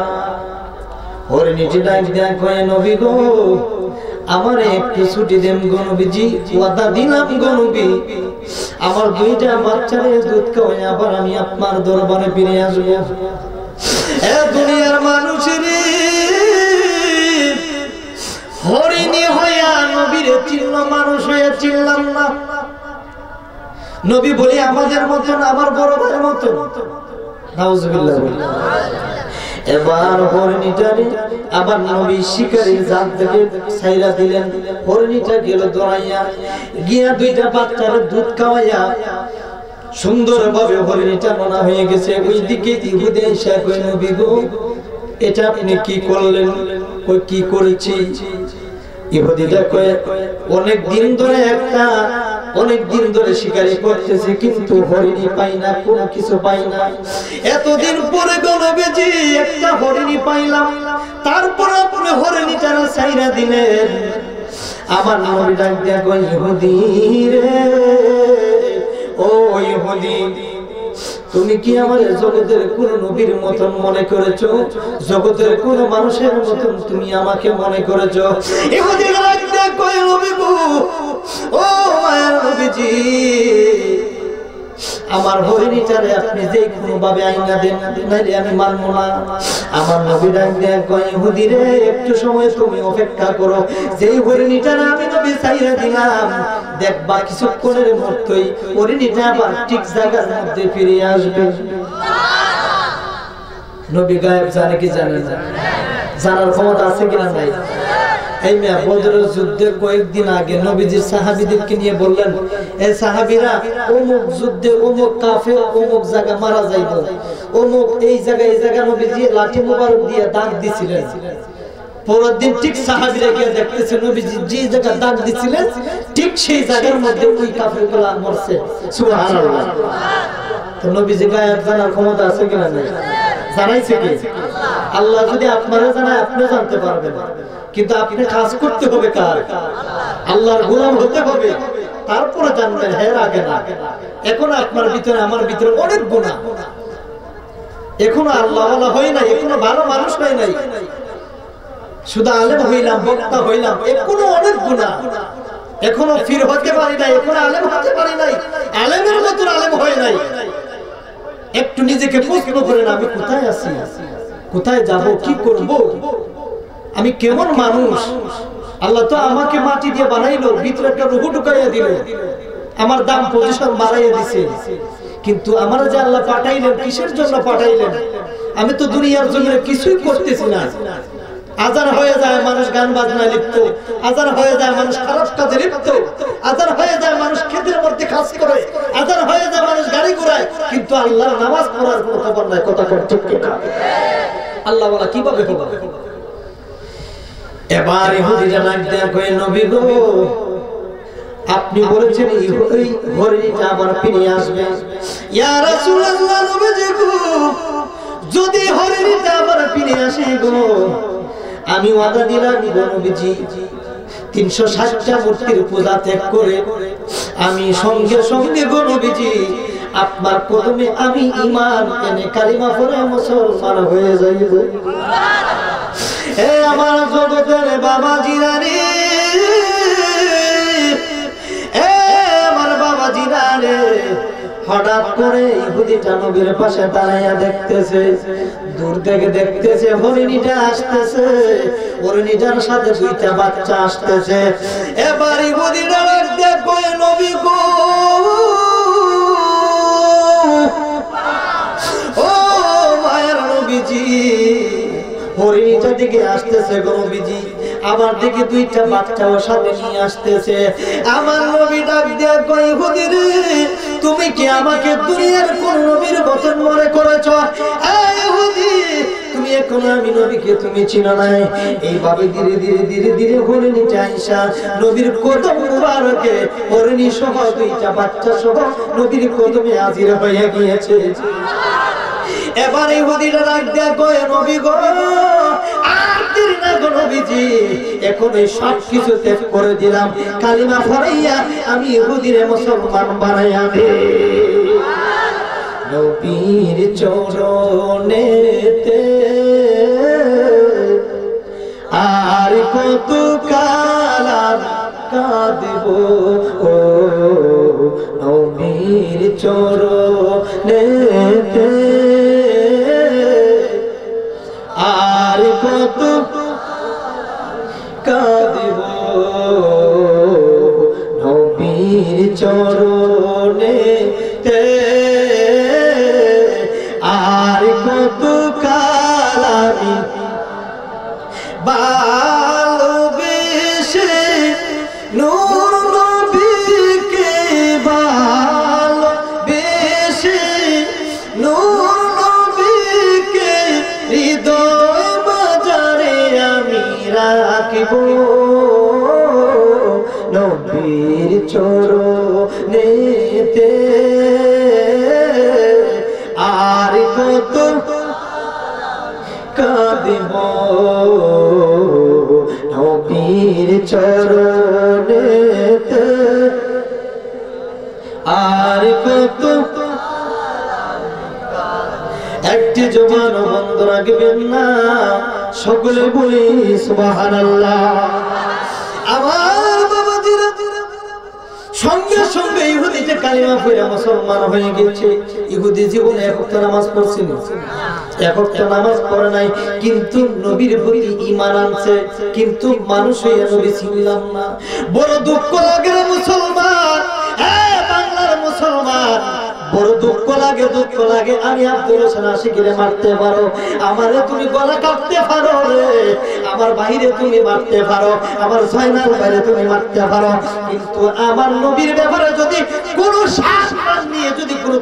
হরিণীটি ডাক দেয়া কয়, নবী গো, আমার একটু ছুটি দেন গো নবীজি, ওয়াদা দিলাম গো নবী, আমার দুইটা বাচ্চারে দুধ খাওয়াই আবার আমি আপনার দরবারে ফিরে আসবো। এ দুনিয়ার মানুষের হরিণী হইয়া নবীরে চিনল, মানুষ হইয়া চিনলাম না। নবী বলি আমাদের মতন, আমার বড় ভাইয়ের মতন। নাউজুবিল্লাহ। এবার হরিণীটারে আবার নবী শিকারীর জাল থেকে ছাইরা দিলেন। হরিণীটা গেল দৌড়াইয়া গিয়া দুইটা বাচ্চার দুধ খাওয়াইয়া সুন্দরভাবে হরিণীটা মনা হয়ে গেছে। ওই দিকে ইহুদী এসে কয়, নবী গো, এটা আপনি কি করলেন? কই কি করেছি? ইহুদিটা কয়, অনেক দিন ধরে শিকারি করতেছি, কিন্তু হরিণী পাই না, কোনো কিছু পাই না। এতদিন পরে গো নবীজি একটা হরিণী পাইলাম, তারপর আপনি হরিণীটা ছাইরা দিলেন। আমার নবী ডাক দিয়া কয়, ইহুদী রে, ও ইহুদী, তুমি কি আমার জগতের কোন নবীর মতন মনে করেছো? জগতের কোন মানুষের মতন তুমি আমাকে মনে করেছো? ইহুদী ডাক দিয়া কয়, নবী গো, ও মায়ার নবীজি, আমার হরিণীটারে আপনি যে কোনো ভাবে আইনা দেন, নাইলে আমি মানবো না। আমার নবী ডাক দেয়া কয়, ইহুদী রে, একটু সময় তুমি অপেক্ষা করো, যেই হরিণীটারে আমি নবী ছাইরা দিলাম, দেখবা কিছুক্ষণের মধ্যেই হরিণীটা আবার ঠিক জায়গার মধ্যে ফিরে আসবে। নবী গায়েব জানে কি জানে না? জানার ক্ষমতা আছে কিনা নাই? এই মেয়ে বদরের যুদ্ধের কয়েকদিন আগে নবীজির সাহাবীদেরকে নিয়ে বললেন, এই সাহাবীরা অমুক যুদ্ধে অমুক কাফের অমুক জায়গা মারা যাইত, অমুক এই জায়গা নবীজি লাঠি মুবারক দিয়ে দাগ দিছিলেন। পরের দিন ঠিক সাহাবীরা গিয়ে দেখতেছে নবীজি যে জায়গা দাগ দিছিলেন ঠিক সেই জায়গার মধ্যে ওই কাফেরগুলো মরছে। সুবহানাল্লাহ। তো নবীজি গায়েব জানার ক্ষমতা আছে কিনা নাই? জানাইছে কি? আল্লাহ যদি আপনারা জানায় আপনি জানতে পারবেন, কিন্তু আপনি কাজ করতে হবে কার? আল্লাহর গোলাম হতে হবে, তারপরে জানবেন। হ্যাঁ আগে না, এখন আপনার ভিতরে আমার ভিতরে অনেক গুনাহ, এখনো আল্লাহ ওয়ালা হই নাই, এখনো ভালো মানুষ হয় নাই, শুধু আলেম হইলাম, বক্তা হইলাম, এখনো অনেক গুনাহ, এখনো ফির হতে পারি নাই, এখনো আলেম হতে পারি নাই, আলেমের মতন আলেম হয় নাই। একটু নিজেকে প্রশ্ন করেন, আমি কোথায় আছি, কোথায় যাব, কি করব, আমি কেমন মানুষ? আল্লাহ তো আমাকে মাটি দিয়ে বানাইলো, ভিতরে একটা রূহ ঢুকাইয়া দিল, আমার দাম পজিশন বাড়াইয়া দিছে, কিন্তু আমার যে আল্লাহ পাঠাইলেন কিসের জন্য পাঠাইলেন? আমি তো দুনিয়ার জন্য কিছুই করতেছি না। আজান হয়ে যায় মানুষ গান বাজনায় লিপ্ত, আজান হয়ে যায় মানুষ খারাপ কাজে লিপ্ত, আজান হয়ে যায় মানুষ ক্ষেতের মধ্যে কাজ করে, আজান হয়ে যায় মানুষ গাড়ি ঘোড়ায়, কিন্তু আল্লাহর নামাজ পড়ার কোনো খবর নাই। কথা ঠিক কিনা? আল্লাহ বলা কিভাবে হবে? এবার ইহুদিরা ডাক দেয়া কয়, নবী গো, আপনি বলেছেন এই হরিণীটা আবার ফিরে আসবে। ইয়া রাসূলুল্লাহ নবীজি গো, যদি হরিণীটা আবার ফিরে আসে গো, আমি ওয়াদা দিলাম গো নবীজি 360টা মূর্তির পূজা ত্যাগ করে আমি সঙ্গে সঙ্গে গো নবীজি আপনার কদমে আমি ঈমান এনে কালিমা পড়ে মুসলমান হয়ে যাইব। হে আমার জগতের বাবাজিরা রে, হে আমার বাবাজিরা রে, হঠাৎ করে ইহুদিটা নবীর পাশে দাঁড়াইয়া দেখতেছে, দূর থেকে দেখতেছে হরিণীটা আসতেছে, হরিণীটার সাথে দুইটা বাচ্চা আসতেছে। এবার ইহুদিটা দেখো নবী গো, ও মায়ের নবীজি, হরিণীটা দিকে আসতেছে গো নবীজি, আমার দিকে দুইটা বাচ্চাও সাথে নিয়ে আসতেছে। আমার নবী ডাক দিয়ে কই, ইহুদি রে, তুমি কি আমাকে দুনিয়ার কোন নবীর বচন মনে করেছো? এই ইহুদি, তুমি এখন আমি নবীকে তুমি চিনো নাই। এইভাবে ধীরে ধীরে ধীরে ধীরে হরিণীটা আইসা নবীর কদম মুবারকে হরিণী সহ দুইটা বাচ্চা সহ নবীর কদমে হাজির হয়ে গিয়েছে। এবার ইহুদিরা ডাক দিয়ে কয়, নবী গো, আর দেরি না গো নবীজি, এখন এই সব কিছু ত্যাগ করে দিলাম, কালিমা পড়াইয়া আমি ইহুদিরে মুসলমান বানাইয়া দে। নবীর চরণেতে আর কত কাল কাঁদব, ও নবীর চরণেতে আর কত কাঁদব, নবীর চরণেতে আর কত কাল আমি ভালোবেসে নূর নবীকে ভালোবেসে নূর নবীকে হৃদয় বাজারে আমি রাখিব, নবীর চরণেতে আর কত কাঁদিব, নবীর চরণেতে আর কত। একটি জবান বন্ধ রাখবেন না, সকলে বলি সুবহানাল্লাহ। আমার বাবাজিরা, সঙ্গে সঙ্গে ইহুদিতে কালিমা পড়ে মুসলমান হয়ে গেছে। ইহুদি জীবনে এক ওয়াক্ত নামাজ পড়ছিল, এক ওয়াক্ত নামাজ পড়ে নাই, কিন্তু নবীর প্রতি ঈমান আনছে, কিন্তু মানুষ হয়ে নবী ছিলাম না। বড় দুঃখ লাগে মুসলমান, হ্যাঁ বাংলার মুসলমান, বড় দুঃখ লাগে, দুঃখ লাগে। আমি আব্দুল হোসেন আশিকিরে মারতে পারো, আমারে তুমি গলা কাটতে পারো রে, আমার বাইরে তুমি মারতে পারো, আমার জয়নাল বাইরে তুমি মারতে পারো, কিন্তু আমার নবীর ব্যাপারে যদি কোনো শাসন নিয়ে যদি কোনো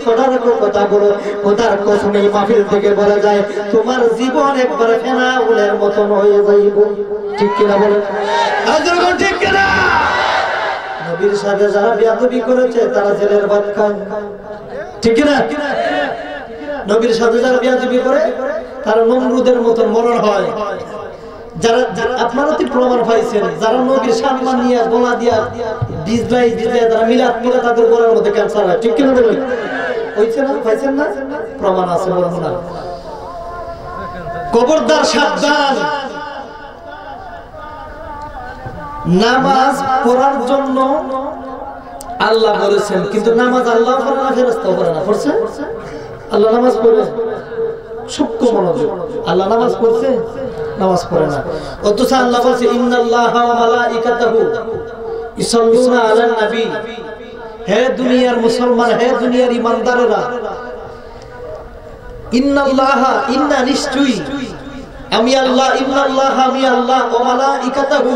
কথা বলো, খোদার কসম এই মাহফিল থেকে বলা যায় তোমার জীবন একবার ফেনাউলের মতন হয়ে যাইব। ঠিক কিনা বলেন? ঠিক কিনা? নবীর সাথে যারা বেয়াদবি করেছে তারা জেলের ভাত খায়, ঠিক না? নবীর সাথে যারা বেয়াদবি করে তারা নমরুদের মতন মরণ হয়। যারা আপনারা তো প্রমাণ পাইছেন, যারা নবীর সম্মান নিয়ে গলা দিয়া বিজলাই বিজলাই যারা মিলাদ করে তাদের গলার মধ্যে ক্যান্সার হয়, ঠিক কিনা বলেন? হইছে না? পাইছেন না? প্রমাণ আছে, বলবো না। খবরদার, সাবধান। নামাজ পড়ার জন্য আল্লাহ বলেছেন, কিন্তু নামাজ আল্লাহ পড়ে না, ফেরেশতাও পড়ে না। পড়ছে? আল্লাহ নামাজ পড়ে, সূক্ষ্ম মনোযোগ। আল্লাহ নামাজ পড়ছে, নামাজ পড়ে না। অথচ আল্লাহ বলছে ইন্নাল্লাহা ওয়া মালাইকাতাহু ইসাল্লুনা আলান নবী। হে দুনিয়ার মুসলমান, হে দুনিয়ার ঈমানদারেরা, ইন্নাল্লাহা, ইন্না নিশ্চয়ই আমি আল্লাহ, ইন্নাল্লাহা আমি আল্লাহ, ওয়া মালাইকাতাহু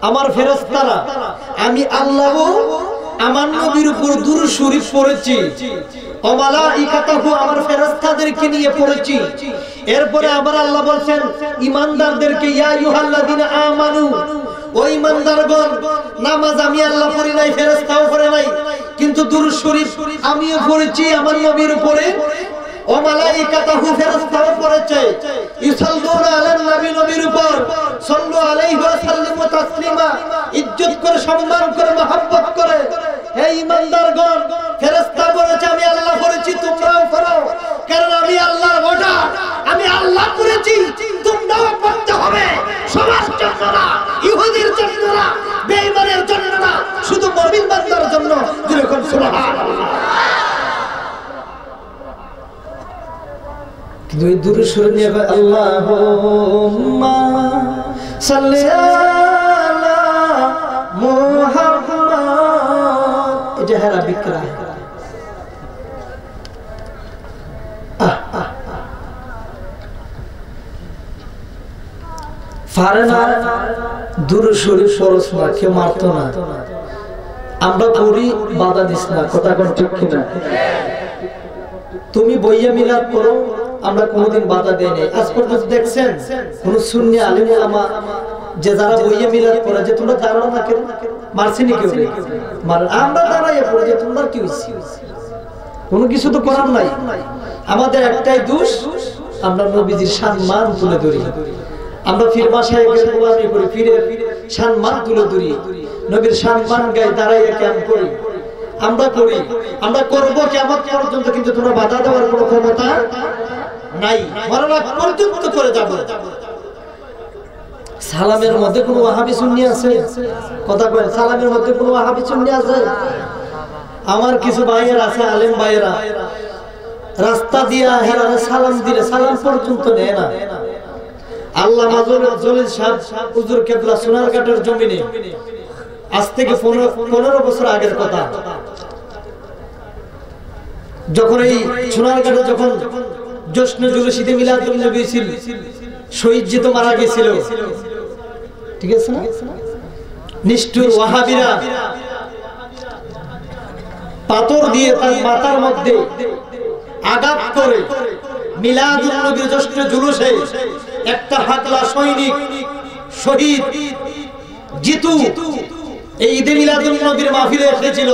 আমার ফেরেশতারা, আমি আল্লাহ আমার নবীর উপর দুরূদ শরীফ পড়েছি, ওয়া মালাইকাতাহু আমার ফেরেশতাদেরকে নিয়ে পড়েছি। এরপরে আবার আল্লাহ বলেন ঈমানদারদেরকে, ইয়া আইয়ুহাল্লাযিনা আমানু ওই ইমানদারগণ নামাজ আমি আল্লাহ পড়ি নাই, ফেরেশতাও পড়ে নাই, কিন্তু দুরূদ শরীফ আমিও পড়েছি আমার নবীর উপরে, ও মালাইকাতাহু ফেরেশতাও পড়েছে, ইসাল্লুনা আলান নবী, নবীর উপর সাল্লু আলাইহি ওয়া সাল্লিমু তাসলিমা, ইজ্জত করে সম্মান করে মহব্বত করে। হে ইমানদারগণ, ফেরেশতা বলেছে আমি আল্লাহ পড়েছি, তোমরাও পড়ো, কারণ আমি আল্লাহর ওটা, আমি আল্লাহ পড়েছি, তোমরাও পড়তে হবে। সবার জন্য না, ইহুদির জন্য না, বেঈমানের জন্য না, শুধু মুমিন বান্দার জন্য। যেরকম সুবহানাল্লাহ। কিন্তু এই দুরূদ শরীফ নিয়ে আল্লাহুম্মা সাল্লি আলা মুহাম্মাদ, এটা হেরা বিকরা ফারেনা দুরূদ শরীফ ফরজ না, কেউ মারতো না, আমরা পড়ি, বাধা দিস না, কথা কোন ঠিক কিনা? তুমি বইয়া মিলাদ পড়ো, আমরা কোনোদিন বাধা দেই নাই। আজ পর্যন্ত দেখছেন কোন সুন্নি আলেম ওলামা যে যারা বইয়া মিলাদ পড়ে যে তোমরা দাঁড়াও না কেন, মারছিনি কেউ? আমরা দাঁড়াইয়া পড়ে যে তোমরা কি হইছে? কোনো কিছু তো করার নাই। আমাদের একটাই দোষ, আমরা নবীজির সম্মান তুলে ধরি, আমরা ফির মাশায়েখের গোলামি করি, ফিরে সম্মান তুলে ধরি, নবীর সম্মান গায়ে দাঁড়াইয়া ক্যাম্প করি, আমরা করি, আমরা করব কিয়ামত পর্যন্ত, কিন্তু তোমরা বাধা দেওয়ার কোনো ক্ষমতা নাই, মরণ পর্যন্ত করে যাব। সালামের মধ্যে কোনো ওয়াহাবি সুন্নি আছে? কথা কয়, সালামের মধ্যে কোনো ওয়াহাবি সুন্নি আছে? আমার কিছু ভাইয়েরা আছে, আলেম ভাইয়েরা, রাস্তা দিয়া হেরা সালাম দিলে সালাম পর্যন্ত নেয় না। আল্লামা জলিল সাহেব হুজুর কেবলা সোনারঘাটের জমিনে আজ থেকে 15 বছর আগের কথা, যখন এই সোনারঘাটে যখন জশ্নে জুলুসিতে মিলাদুন নবী ছিল, শহীদ জিত মারা গেছিল, ঠিক আছে না? নিষ্ঠুর ওয়াহাবিরা পাথর দিয়ে তার মাথার মধ্যে আঘাত করে মিলাদুন নবীর জশ্নে জুলুসে একটা হাতলা সৈনিক শহীদ জিতু এই ঈদে মিলাদুন নবীর মাহফিলে এসেছিল।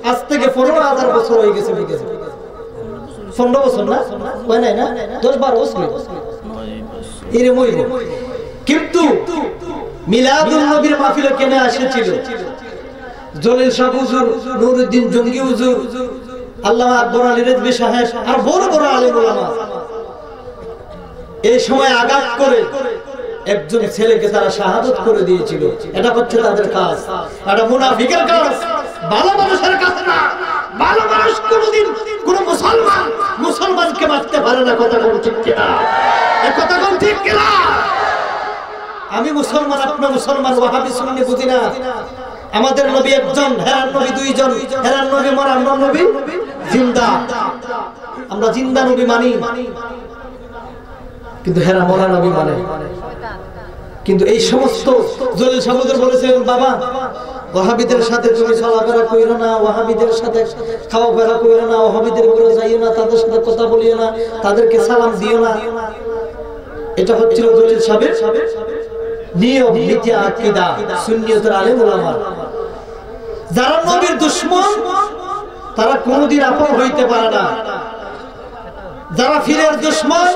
আজ থেকে 15,000 বছর হয়ে গেছে। 15 বছর না হয় নাই, না 10-12 বছর এরকম হইব। কিন্তু মিলাদুন নবীর মাহফিলে কেন এসেছিল? জলিল শাহ হুজুর, নুরউদ্দিন জঙ্গি হুজুর, আল্লামা আকবর আলী রেজভী সাহেব আর বড় বড় আলেম ওলামা এই সময় আঘাত করে একজন ছেলেকে তারা শাহাদত করে দিয়েছিল। এটা হচ্ছে তাদের কাজ, এটা মুনাফিকের কাজ, ভালো মানুষের কাজ না। ভালো মানুষ কোনদিন কোন মুসলমানকে মারতে পারে না। কথা কোন ঠিক কিনা? এই কথা কোন ঠিক কিনা? আমি মুসলমান, আপনি মুসলমান, ওয়াহাবি সুন্নি বুঝি না। আমাদের নবী একজন, হেরার নবী দুইজন, হেরার নবী মরা, আমরা নবী জিন্দা, আমরা জিন্দা নবী মানি, কিন্তু হেরা মরা নবী মানে। কিন্তু এই সমস্ত জলিল সাহেব বলেছেন, বাবা ওয়াহাবিদের সাথে তুমি চলাফেরা কইরো না, ওয়াহাবিদের সাথে খাওয়া ফেরা কইরো না, ওয়াহাবিদের ঘরে যাইও না, তাদের সাথে কথা বলিও না, তাদেরকে সালাম দিও না। এটা হচ্ছিল জলিল সাহেবের নিয়ম, নীতি, আকীদা, সুন্নিয়তের আলেম ওলামা। যারা নবীর দুশমন তারা কোনদিন আপন হইতে পারে না। যারা ফিরের দুশমন,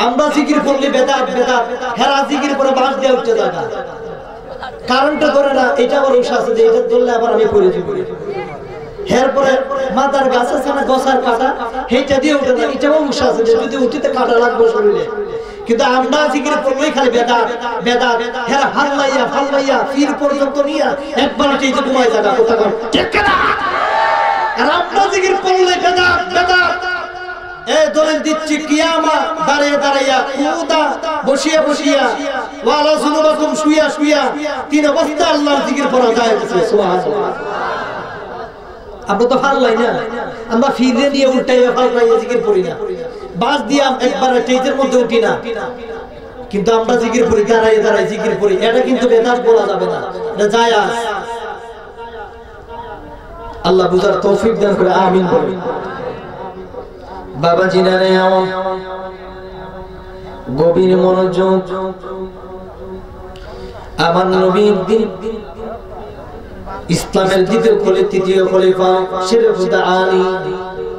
আমরা জিকির করলে বেদাত বেদাত, হেরা জিকির করে বাঁশ দিয়ে উঠতে থাকা, কারণটা ধরে না। এটা আমার উৎসাহ আছে যে এটা ধরলে আবার আমি করে দিব। এরপরে মাথার গাছ আছে না, গছার কাটা, সেইটা দিয়ে উঠে না, এটাও উৎসাহ আছে যে যদি উঠিতে কাটা লাগবে শরীরে। কিন্তু আমরা জিকির করলেই খালি বেদাত বেদাত, হেরা হাল্লাইয়া ফাল্লাইয়া ফির পর্যন্ত নিয়ে একবার এই যে ঘুমায় জায়গা, কথা কর ঠিক না? আর আমরা জিকির করলে বেদাত বেদাত, এই দলিল দিচ্ছি কিয়ামা দাঁড়িয়ে দাঁড়াইয়া, কুদা বসিয়া বসিয়া, ওয়ালা জুনুবাকুম শুইয়া শুইয়া, তিন অবস্থা আল্লাহর জিকির করা যায়। সুবহানাল্লাহ। আমরা তো ফাল্লাই না, আমরা ফিরে নিয়ে উল্টাইয়া ফাল্লাইয়া জিকির করি না, বাস দিয়া একবার স্টেজের মধ্যে উঠি না, কিন্তু আমরা জিকির করি দাঁড়াইয়া দাঁড়াইয়া জিকির করি। এটা কিন্তু বেদাত বলা যাবে না, এটা জায়েজ। আল্লাহ বুঝার তৌফিক দান করে, আমিন বলেন। বাবা জিনারে গভীর মনোযোগ, আমার নবী একদিন ইসলামের তৃতীয় খলিফা শেরে খুদা আলী,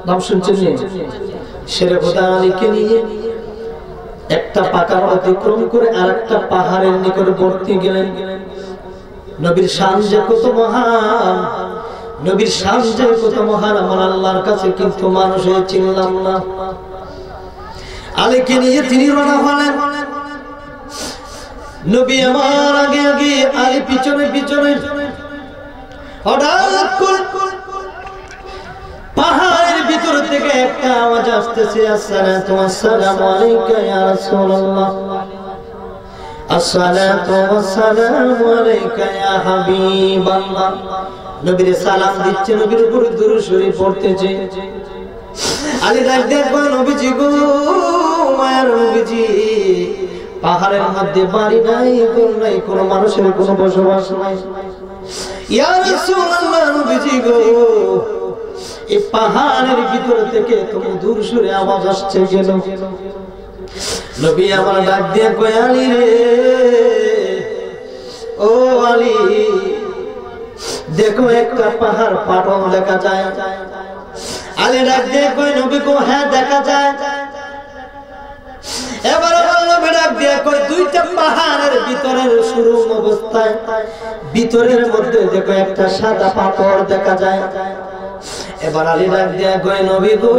নাম শুনছেন? শেরে খুদা আলীকে নিয়ে একটা পাকার অতিক্রম করে আরেকটা পাহাড়ের নিকটবর্তী গেলেন। নবীর শান যে কত মহান, নবীর শান যে কত মহান আমার আল্লাহর কাছে কিন্তু মানুষে চিনলাম না। আলীকে নিয়ে তিনি রওনা হলেন। নবী আমার আগে আগে, আলী পিছনে পিছনে। হঠাৎ করে পাহাড়ের ভিতর থেকে একটা আওয়াজ আসতেছে, আসসালামু আলাইকা ইয়া রাসূলুল্লাহ, আসসালামু আলাইকা ইয়া হাবিবাল্লাহ। নবীর সালাম দিচ্ছে, নবীর উপর দুরূদ শরীফ পড়তেছে। আলী ডাক দিয়ে কয়, নবীজি গো, মায়ের নবীজি, পাহাড়ের মধ্যে বাড়ি নাই, ঘর নাই, কোনো মানুষের কোনো বসবাস নাই। ইয়া রাসূলুল্লাহ, নবীজি গো, এই পাহাড়ের ভিতর থেকে তুমি দূর সুরে আওয়াজ আসছে কেন? নবী আমার ডাক দিয়ে কয়, আলী রে, ও আলী, দেখো একটা পাহাড় পাটন দেখা যায়। আলী ডাক দিয়ে কয়, নবী গো, হ্যাঁ দেখা যায়। এবার নবী ডাক দিয়ে কয়, দুইটা পাহাড়ের ভিতরের শুরু অবস্থায় ভিতরের মধ্যে দেখো একটা সাদা পাথর দেখা যায়। এবার আলী ডাক দিয়ে কয়, নবী গো,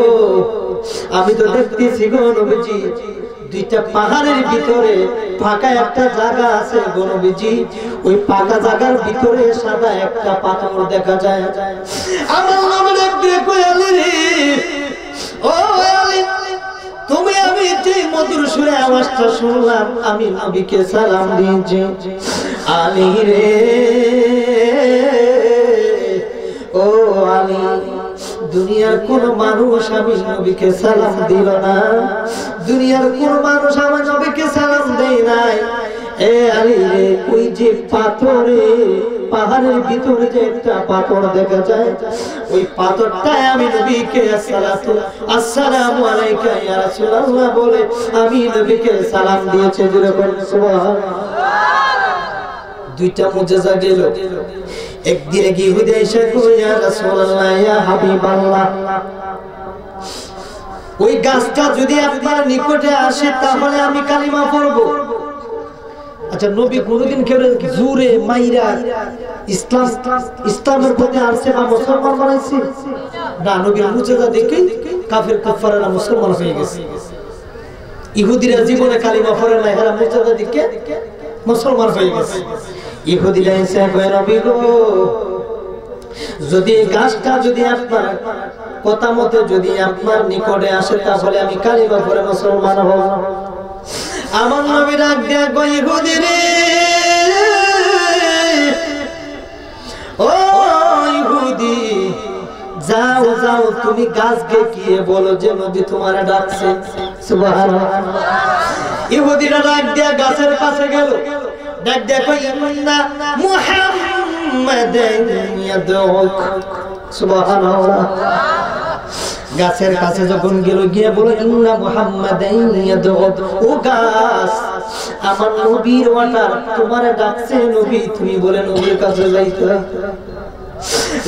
আমি তো দেখতেছি গো নবীজি, দুইটা পাহাড়ের ভিতরে ফাঁকা একটা জায়গা আছে গো নবীজি, ওই ফাঁকা জায়গার ভিতরে সাদা একটা পাথর দেখা যায়। আমার নবী ডাক দিয়ে কয়, আলী রে, ও আলী, তুমি আমি যে মধুর সুরে আওয়াজটা শুনলাম, আমি নবীকে সালাম দিয়েছি। আলী রে, ও আলী, দুনিয়ার কোন মানুষ আমি নবীকে সালাম দিল না, দুনিয়ার কোন মানুষ আমার নবীকে সালাম দেয় নাই। এ আলী রে, ওই যে পাথরে, পাহাড়ের ভিতরে যে একটা পাথর দেখা যায়, ওই পাথরটাই আমি নবীকে আসসালামু আলাইকা ইয়া রাসূলুল্লাহ বলে আমি নবীকে সালাম দিয়েছি। যেরকম সুবহানাল্লাহ। দুইটা মুজিজা গেল। একদিনে কি ইহুদি এসে কই, ইয়া রাসূলুল্লাহ, ইয়া হাবিবাল্লাহ, ওই গাছটা যদি আপনার নিকটে আসে তাহলে আমি কালিমা পড়বো। আচ্ছা, নবী কোনদিন কেউ জোরে মাইরা ইসলামের প্রতি আসছে বা মুসলমান বানাইছে না? নবীর মুজিজা দেখে কাফের কুফাররা মুসলমান হয়ে গেছে। ইহুদিরা জীবনে কালিমা পড়ে না, এরা মুজিজা দেখে মুসলমান হয়ে গেছে। ইহুদিরা এসে কয়, নবী গো, যদি গাছটা যদি আপনার কথা মতে যদি আপনার নিকটে আসে তাহলে আমি কালিমা পড়ে মুসলমান হব। আমার নবী ডাক দিয়ে কয়, ইহুদি রে, ও ইহুদি, যাও যাও, তুমি গাছকে গিয়ে বলো যে নবী তোমার ডাকছে। সুবহানাল্লাহ। ইহুদিরা ডাক দিয়ে গাছের কাছে গেল, ডাক দিয়ে কয়, ইন্না মুহাম্মাদান ইয়াদউক। সুবহানাল্লাহ। গাছের কাছে যখন গেল, গিয়ে বলে, ইন্না মুহাম্মাদান ইয়াদউক, ও গাছ, আমার নবীর ওয়াটার তোমার ডাকছে নবী, তুমি বলে নবীর কাছে যাইতে।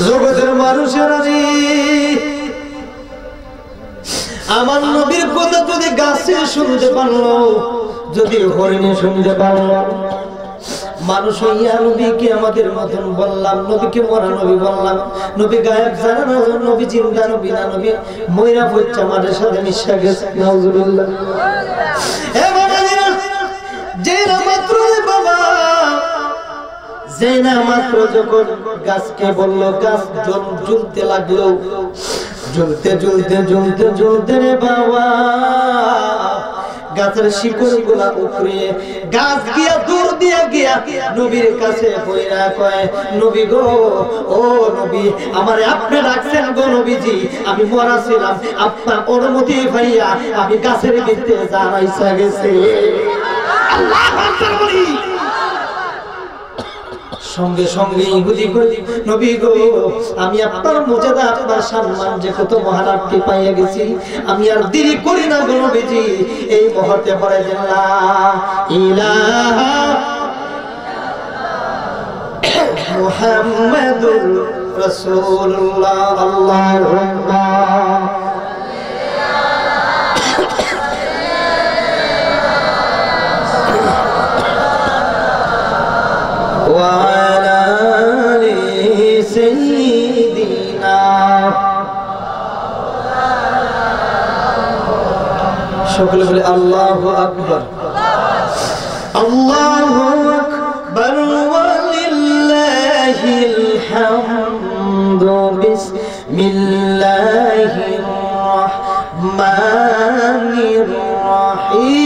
জগতের মানুষেরা রে, আমার নবীর কথা যদি গাছে শুনতে পারলো, যদি হরিণে শুনতে পারলো, মানুষ হইয়া নবীকে আমাদের মতন বললাম, নবীকে মরা নবী বললাম, নবী গায়েব জানা না, নবী জিন্দা নবী না, নবী ময়রা পড়ছে আমাদের সাথে মিশা গেছে। নাউজুবিল্লাহ। এ বাবা, যে না মাত্র বাবা, যে না মাত্র যখন গাছকে বললো, গাছ জ্বলতে লাগলো, জ্বলতে জ্বলতে জ্বলতে জ্বলতে রে বাবা, গাছের শিকড় গুলা উপরে গাছ গিয়া দূর দিয়ে গিয়া নবীর কাছে বইরা কয়, নবী গো, ও নবী, আমারে আপনি ডাকছেন গো নবীজি, আমি মরা ছিলাম, আপনার অনুমতি পাইয়া আমি গাছের ভিতরে জানাইছা গেছে। আল্লাহু আকবার বলি। সঙ্গে সঙ্গে ইহুদি কই, নবী গো, আমি আপনার মুজিজা, আপনার সম্মান যে কত মহান আপনি পাইয়া গেছি, আমি আর দেরি করি না গো নবীজি, এই মুহূর্তে পড়ে দেন লা ইলাহা মুহাম্মাদুর রাসূলুল্লাহ আল্লাহুম্মা ওয়া আলা আলি সাইয়্যিদিনা সকলে বলে আল্লাহু আকবার আল্লাহু আকবার ওয়ালিল্লাহিল হামদু বিসমিল্লাহির রাহমানির রাহিম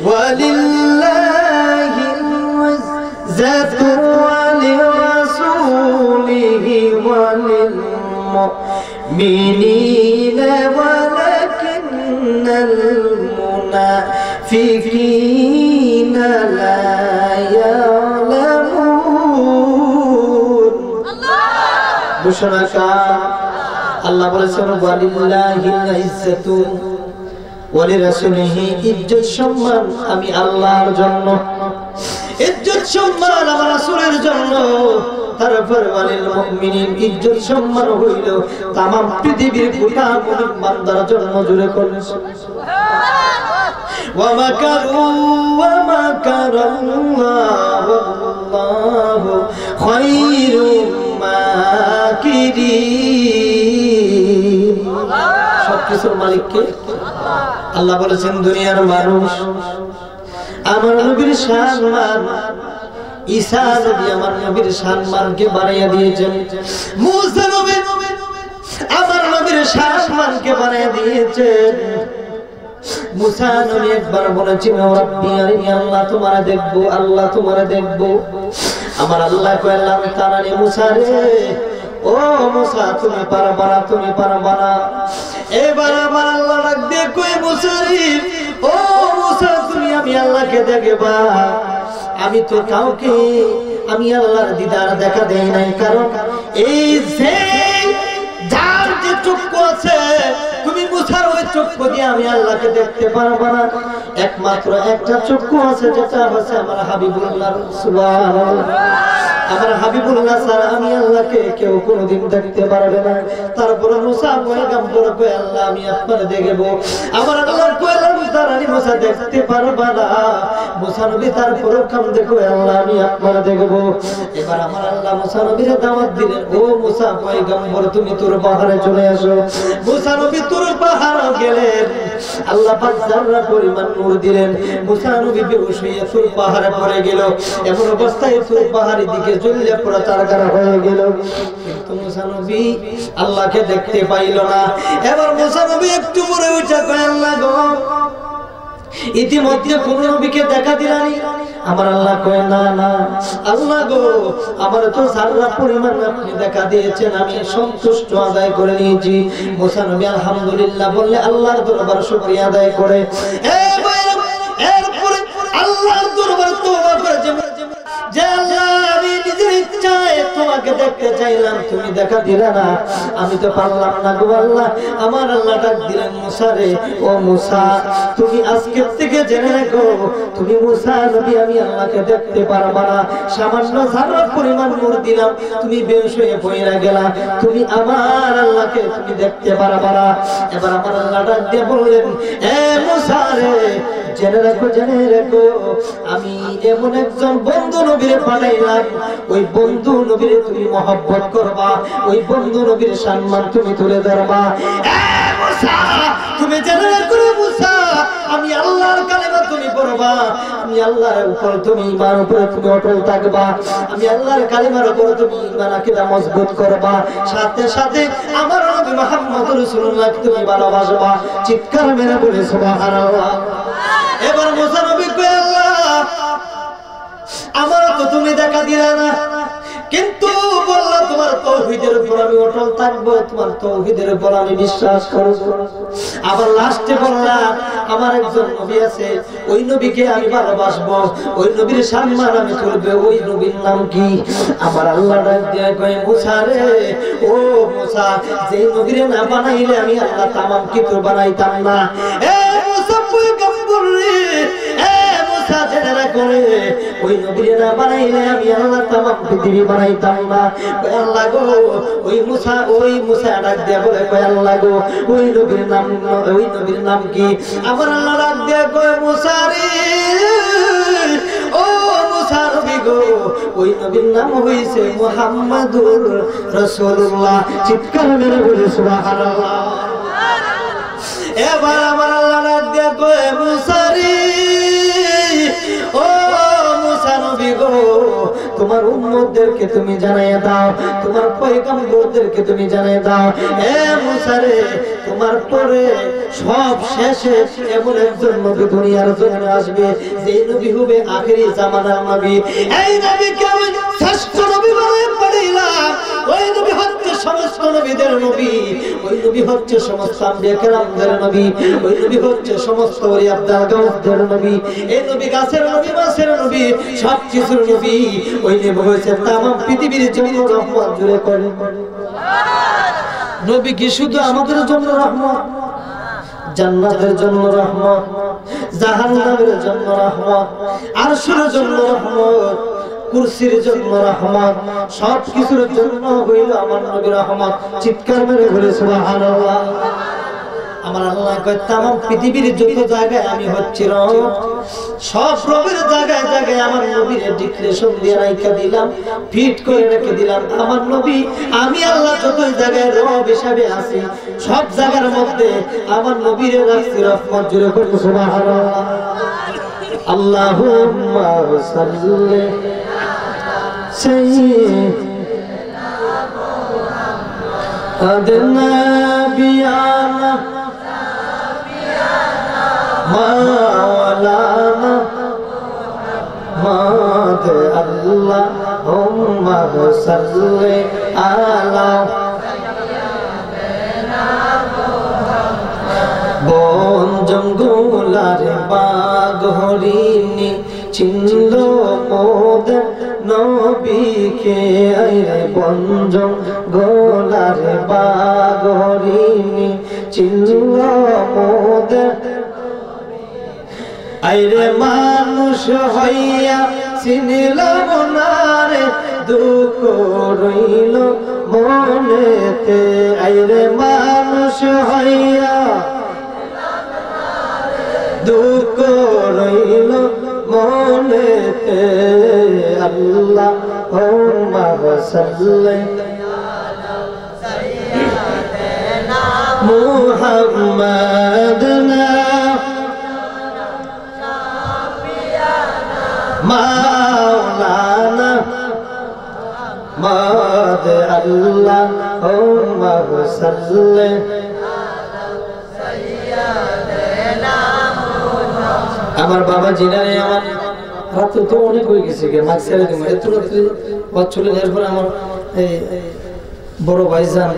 ওয়ালিল্লাহিল ইজ্জাতু ওয়ালিরাসূলিহি ওয়ালিল المؤمنين ولكن المنافقين لا يعلمون بشرaka আল্লাহ বলেছেন ওয়ালিল্লাহিল ইজ্জাতু ওয়ালিরাসূলিহি ইজ্জত সম্মান আমি আল্লাহর জন্য ইজ্জত সম্মান আমার রাসূলের জন্য তারপর ওয়ালিল মুমিনিন ইজ্জত সম্মান হইল तमाम পৃথিবীর গোটা মুমিন বান্দার জন্য জুড়ে করুন সুবহানাল্লাহ ওয়া মাকারু ওয়া মাকারাল্লাহু ওয়াল্লাহু খায়রুম মাকিরিন সবকিছুর মালিক কে আল্লাহ বলেছেন দুনিয়ার মানুষ আমার নবীর সম্মান ঈসা নবী আমার নবীর সম্মানকে বাড়াইয়া দিয়েছেন মুসা নবী আমার নবীর সম্মানকে বাড়াইয়া দিয়েছেন মুসা নবী একবার বলেছেন ও রব্বি আরিনি আল্লাহ তোমারে দেখবো আল্লাহ তোমারে দেখবো আমার আল্লাহ কইলাম তারানি মুসা রে ও মুসা তুমি পারবা না এবার আমার আল্লাহ ডাক দিয়ে কই মুসা রে ও মুসা তুমি আমি আল্লাহকে দেখবা আমি তো কাউকে আমি আল্লাহর দিদার দেখা দেই নাই কারণ এই যে যার যে চক্ষু আছে তুমি মুসার ওই চক্ষু দিয়ে আমি আল্লাহকে দেখতে পারবা না একমাত্র একটা চক্ষু আছে যেটা আছে আমার হাবিবুল্লাহর সুবহানাল্লাহ আমার হাবিবুল্লাহ ছাড়া আমি আল্লাহকে কেউ কোনোদিন দেখতে পারবে না তারপরে মুসা পয়গম্বর কই আল্লাহ আমি আপনারে দেখব আমার আল্লাহ কইলাম তারানি মুসা দেখতে পারবা না মুসা নবী তারপরে কাম দেখো আল্লাহ আমি আপনারে দেখব এবার আমার আল্লাহ মুসা নবীর দাওয়াত দিলেন ও মুসা পয়গম্বর তুমি তোর পাহাড়ে চলে আসো মুসা নবী তোর পাহাড়ে গেলেন আল্লাহ পাক জাররা পরিমাণ নূর দিলেন মুসা নবী বেহুশ হয়ে তোর পাহাড়ে পড়ে গেল এমন অবস্থায় তোর পাহাড়ের দিকে চলে পুরো চারকারা হয়ে গেল কিন্তু মুসা নবী আল্লাহকে দেখতে পাইল না এবার মুসা নবী একটু পরে উঠে কয় আল্লাহ গো ইতিমধ্যে কোন নবীকে দেখা দিলানি আমার আল্লাহ কয় না না আল্লাহ গো আমার তো সারা পরিমাণ আপনি দেখা দিয়েছেন আমি সন্তুষ্ট আদায় করে নিয়েছি মুসা নবী আলহামদুলিল্লাহ বললে আল্লাহর দরবারে শুকরিয়া আদায় করে এরপরে আল্লাহর দরবারে তওবা করে যে আল্লাহ আমি নিজের ইচ্ছায় তোমাকে দেখতে চাইলাম তুমি দেখা দিলে না আমি তো পারলাম না গো আল্লাহ আমার আল্লাহ ডাক দিলেন মুসা রে ও মুসা তুমি আজকে থেকে জেনে রাখো তুমি মুসা নবী আমি আল্লাহকে দেখতে পারবা না সামান্য যারা পরিমাণ নূর দিলাম তুমি বেহুশ হয়ে পড়ে গেলা তুমি আমার আল্লাহকে তুমি দেখতে পারবা না এবার আমার আল্লাহ ডাক দিয়ে বললেন এ মুসা রে জেনে রাখো আমি এমন একজন বন্ধু নবীরে পাঠাইলাম ওই বন্ধু নবীরে তুমি মহব্বত করবা ওই বন্ধু নবীর সম্মান তুমি তুলে ধরবা মুসা তুমি জেনে রাখো মুসা আমি আল্লাহর কালেমা তুমি পড়বা আমি আল্লাহর উপর তুমি ঈমান উপরে তুমি অটল থাকবা আমি আল্লাহর কালেমার উপর তুমি ঈমান আকীদা মজবুত করবা সাথে সাথে আমার নবী মুহাম্মদ রাসূলুল্লাহকে তুমি ভালোবাসবা চিৎকার মেরে বলে সুবহানাল্লাহ এবার মুসা নবী কয় আল্লাহ আমার তো তুমি দেখা দিলা না কিন্তু বললা তোমার তাওহীদের উপর আমি অটল থাকব তোমার তাওহীদের উপর আমি বিশ্বাস করব আবার লাস্টে বললা আমার একজন নবী আছে ওই নবীকে আমি ভালোবাসবো ওই নবীর সম্মান আমি করব ওই নবীর নাম কি আমার আল্লাহ ডাক দিয়ে কয় মুসা রে ও মুসা যে নবীরে না বানাইলে আমি আল্লাহ तमाम কিছু বানাইতাম না এ মুসা পয়গম্বর রে এ মুসা জেনে রাখ করে ওই নবীর না বানাইলে আমি আল্লাহ তামাম পৃথিবী বানাইতাম না। কয় আল্লাহ গো ওই মুসা ডাক দিয়া বলে কয় আল্লাহ গো ওই নবীর নাম কি? আমার আল্লাহ ডাক দিয়া কয় মুসা রে ও মুসা নবী গো ওই নবীর নাম হইছে মুহাম্মাদুর রাসূলুল্লাহ। চিৎকার মেরে বলে সুবহানাল্লাহ। এবার আমার আল্লাহ ডাক দিয়া কয় মুসা রে ও মুসা নবী গো তোমার উম্মতদেরকে তুমি জানাইয়া দাও, তোমার পয়গম্বরদেরকে তুমি জানাইয়া দাও এ মুসা রে তোমার পরে সব শেষে এমন একজন নবী দুনিয়ার জন্য আসবে যে নবী হবে আখেরি জামানার নবী। এই নবীকে আমি শ্রেষ্ঠ নবী বলে পড়িলাম। ওই নবী হচ্ছে সমস্ত নবীদের নবী, ওই নবী হচ্ছে সমস্ত আম্বিয়া কেরামদের নবী, ওই নবী হচ্ছে সমস্ত ওলি আব্দাল গাউসদের নবী। এই নবী গাছের নবী, মাছের নবী, সব কিছুর নবী। ওই নবী হয়েছে তামাম পৃথিবীর জন্য রহমত। জুড়ে করে নবী কি শুধু আমাদের জন্য রহমত? জান্নাতের জন্য রহমত, জাহান্নামের জন্য রহমত, আরশের জন্য রহমত, কুরসির জন্য রহমত, সব কিছুর জন্য হইল আমার নবীর রহমত। চিৎকার মেরে বলে সুবহানাল্লাহ। আমার আল্লাহ কয় তামাম পৃথিবীর যত জায়গায় আমি হচ্ছি রব, সব রবের জায়গায় জায়গায় আমার নবীর ডিক্লেরেশন দিয়ে রাইখা দিলাম, ফিট করে রেখে দিলাম। আমার নবী আমি আল্লাহ যত জায়গায় রব হিসাবে আছি সব জায়গার মধ্যে আমার নবীর রাখছি রহমত। জুড়ে করে সুবহানাল্লাহ। আল্লাহুম্মা সাল্লি সাইয়্যিদিনা বিয়ানা মাওলানা মাদ আল্লাহুম্মা সাল্লি আলা বন জঙ্গলার বাগ হরিণী চিনল মোদের নবীকে। আইরে বন জঙ্গলার বাগ হরিণী চিনল মোদের, আইরে মানুষ হইয়া চিনিলাম না রে দুঃখ রইল মনেতে। আইরে মানুষ হইয়া দুঃখ রইল মনেতে। আল্লাহুম্মা সাল্লি মুহাম্মাদনা মাওলানা মাদ আল্লাহুম্মা সাল্লি আমার বাবা জিনারে আমার রাত তো অনেক হয়ে গেছে মাছ ছেড়ে দিব এত রাত্রে বাদ চলে যাওয়ার পর আমার এই বড় ভাইজান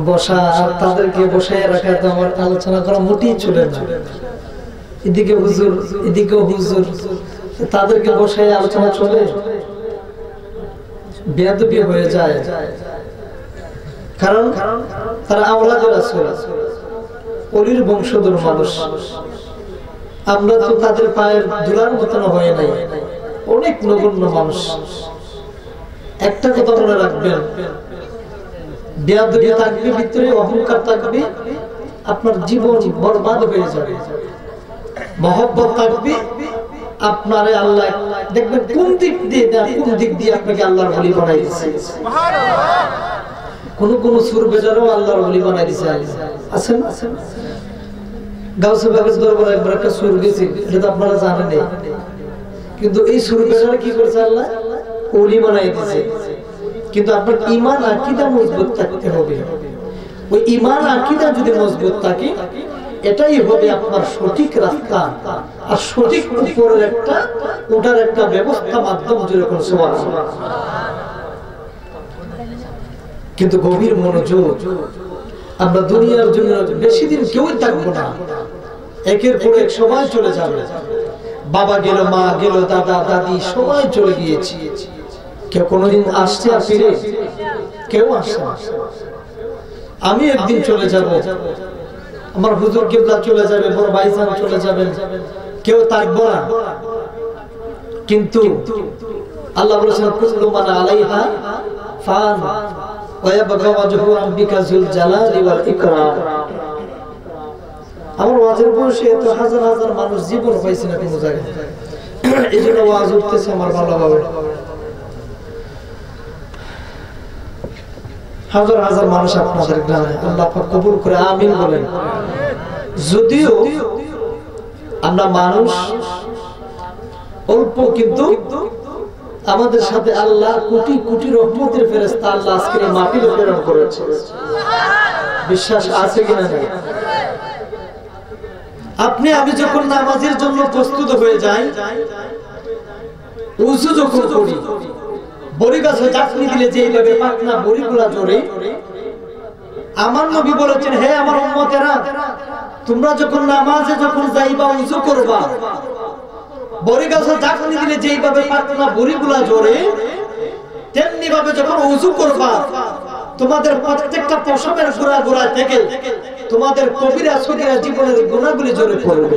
বসা আর তাদেরকে বসায় রাখা তো আমার আলোচনা করা মোটেই চলে না। এদিকে হুজুর এদিকেও হুজুর, তাদেরকে বসায় আলোচনা চলে বেয়াদবি হয়ে যায়। কারণ তারা আওলাদুর রাসূল, ওলির বংশধর মানুষ। আমরা তো তাদের পায়ের ধুলার মতন হয় নাই, অনেক নগণ্য মানুষ। একটা কথা মনে রাখবেন, বেয়াদবি থাকবে ভিতরে, অহংকার থাকবে, আপনার জীবন বরবাদ হয়ে যাবে। মহব্বত থাকবে, আপনারে আল্লাহ দেখবেন কোন দিক দিয়ে আপনাকে আল্লাহর ওলি বানাই দিয়েছে। কোন কোন সুর বেজারও আল্লাহর ওলি বানাই দিয়েছে। আছেন গাউসে বাগের দরবারে একবার একটা সুর গেছে, এটা তো আপনারা জানেন। কিন্তু এই সুর বেজারে কি করেছে আল্লাহ? ওলি বানাই দিয়েছে। কিন্তু আপনার ঈমান আকীদা মজবুত থাকতে হবে। ওই ঈমান আকীদা যদি মজবুত থাকে, এটাই হবে আপনার সঠিক রাস্তা আর সঠিক উপরের একটা ওটার একটা ব্যবস্থা মাধ্যম যেরকম সুবহানাল্লাহ। কিন্তু গভীর মনোযোগ, আমরা দুনিয়ার জন্য বেশি দিন কেউই থাকবো না, একের পর এক সময় চলে যাবে। বাবা গেল, মা গেল, দাদা দাদি সবাই চলে গিয়েছে। কেউ কোনোদিন আসছে আর ফিরে? কেউ আসছে না। আমি একদিন চলে যাব, আমার হুজুর কিবলা চলে যাবে, বড় ভাইজান চলে যাবেন, কেউ থাকবো না। কিন্তু আল্লাহ বলেছেন কুল্লু মান আলাইহা ফান ওয়া ইয়াবকা ওয়াজহু রাব্বিকা যুল জালালি ওয়াল ইকরাম। আমার ওয়াজের বসে এত হাজার হাজার মানুষ জীবন পাইছে না কোনো জায়গায়, এই জন্য ওয়াজ উঠতেছে আমার ভালোভাবে। হাজার হাজার মানুষ আপনাদের গ্রামে, আল্লাহ পাক কবুল করে আমিন বলেন। যদিও আমরা মানুষ অল্প, কিন্তু আমাদের সাথে আল্লাহ কোটি কোটি রহমতের ফেরেশতা আল্লাহ আজকে এই মাহফিলে প্রেরণ করেছে। বিশ্বাস আছে কিনা? আপনি আমি যখন নামাজের জন্য প্রস্তুত হয়ে যাই, উযু যখন করি, বড়ি গাছে চাটনি দিলে যেইভাবে পাকনা বড়িগুলা জড়ে, আমার নবী বলেছেন, হে আমার উম্মতেরা, তোমরা যখন নামাজে যখন যাইবা, উযু করবা, বড়ি গাছে চাটনি দিলে যেইভাবে পাকনা বড়িগুলা জড়ে, তেমনি ভাবে যখন উযু করবা, তোমাদের প্রত্যেকটা পশমের গোড়া গোড়া থেকে তোমাদের কবিরা সগীরা জীবনের গুনাহগুলি ঝরে পড়বে।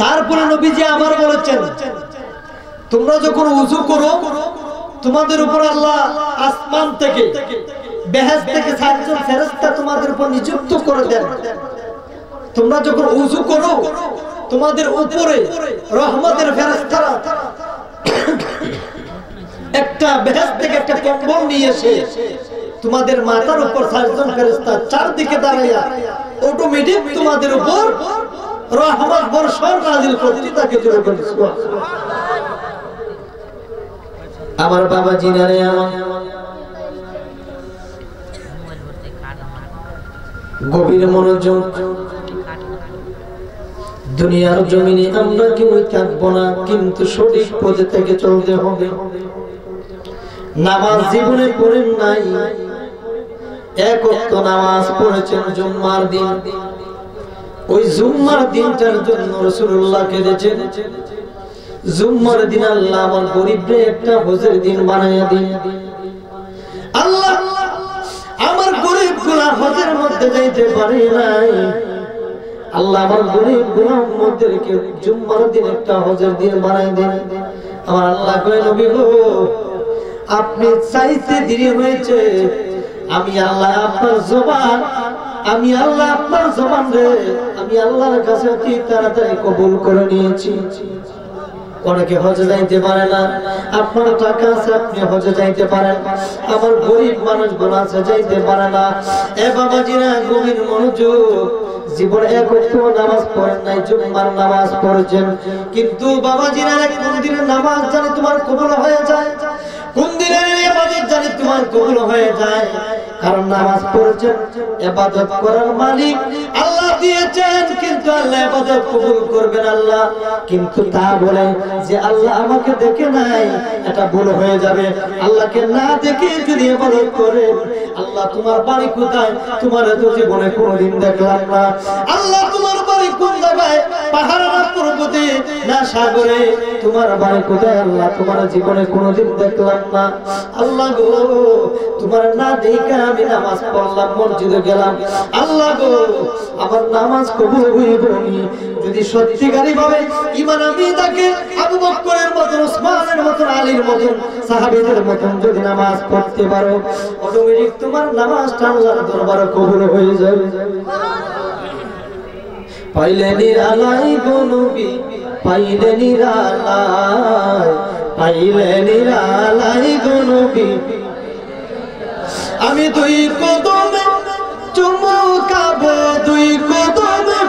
তারপরে নবীজি আবার বলেছেন, তোমরা যখন উযু করো, তোমাদের উপর আল্লাহ আসমান থেকে, বেহেশত থেকে 7 জন ফেরেশতা তোমাদের উপর নিযুক্ত করে দেন। তোমরা যখন উযু করো, তোমাদের উপরে রহমতের ফেরেশতারা একটা বেহেশত থেকে একটা কম্বল নিয়ে এসে তোমাদের মাথার উপর 7 জন ফেরেশতা চারদিকে দাঁড়ায়া অটোমেটিক তোমাদের উপর রহমত বর্ষণ নাযিল করতে থাকে। জোরে বলি সুবহানাল্লাহ। আমার বাবা জিনারে, আমার গভীর মনোযোগ। দুনিয়ার জমিনে আমরা কেউ থাকবো না, কিন্তু সঠিক পথে থেকে চলতে হবে। নামাজ জীবনে পড়েন নাই, এক ওয়াক্ত নামাজ পড়েছেন জুম্মার দিন। ওই জুম্মার দিনটার জন্য রাসূলুল্লাহ কেঁদেছেন, জুম্মার দিন আল্লাহ আমার গরিবরে একটা হজের দিন বানায়া দিন। আল্লাহ আমার গরিবগুলা হজের মধ্যে যাইতে পারে নাই, আল্লাহ আমার গরিবগুলা উম্মতদেরকে জুম্মার দিন একটা হজের দিন বানায় দেন। আমার আল্লাহ কয়, নবী গো, আপনি চাইতে দেরি হয়েছে, আমি আল্লাহ আপনার জবান, আমি আল্লাহ আপনার জবান রে আমি আল্লাহর কাছে অতি তাড়াতাড়ি কবুল করে নিয়েছি। অনেকে হজে যাইতে পারে না, আপনার টাকা আছে আপনি হজে যাইতে পারেন, আমার গরিব মানুষগুলো আছে যাইতে পারে না। এ বাবাজিরা, গভীর মনোযোগ। জীবনে এক ওয়াক্ত নামাজ পড়েন নাই, জুম্মার নামাজ পড়েছেন, কিন্তু বাবাজিরা কোন দিনের নামাজ জানি তোমার কবুল হয়ে যায়, কোন দিনের ইবাদত জানি তোমার কবুল হয়ে যায়। কারণ নামাজ পড়েছেন, ইবাদত করার মালিক আল্লাহ দিয়েছেন, কিন্তু আল্লাহ ইবাদত কবুল করবেন আল্লাহ। কিন্তু তা বলে যে আল্লাহ আমাকে দেখে নাই, এটা ভুল হয়ে যাবে। আল্লাহকে না দেখে যদি ইবাদত করেন, আল্লাহ তোমার বাড়ি কোথায়, তোমার তো জীবনে কোনোদিন দেখলাম না। আল্লাহ তোমার বাড়ি কোন জায়গায়, পাহাড়ে না পর্বতে না সাগরে, তোমার বাড়ি কোথায় আল্লাহ তোমার জীবনে কোনোদিন দেখলাম না। আল্লাহ গো, তোমার না দেখে আমি নামাজ পড়লাম, মসজিদে গেলাম, আল্লাহ গো আমার নামাজ কবুল হইবনি। যদি সত্যিকারী ভাবে ঈমান আমি তাকে আবু বকরের মতন, ওসমানের মতন, আলীর মতন, সাহাবীদের মতন যদি নামাজ পড়তে পারো, অটোমেটিক তোমার নামাজটা আল্লাহর দরবারে কবুল হয়ে যাবে। পাইলে নিরালাই গো নবী, পাইলে নিরালাই, পাইলে নিরালাই গো নবী, আমি দুই কদমে চুমুকাবো, দুই কদমে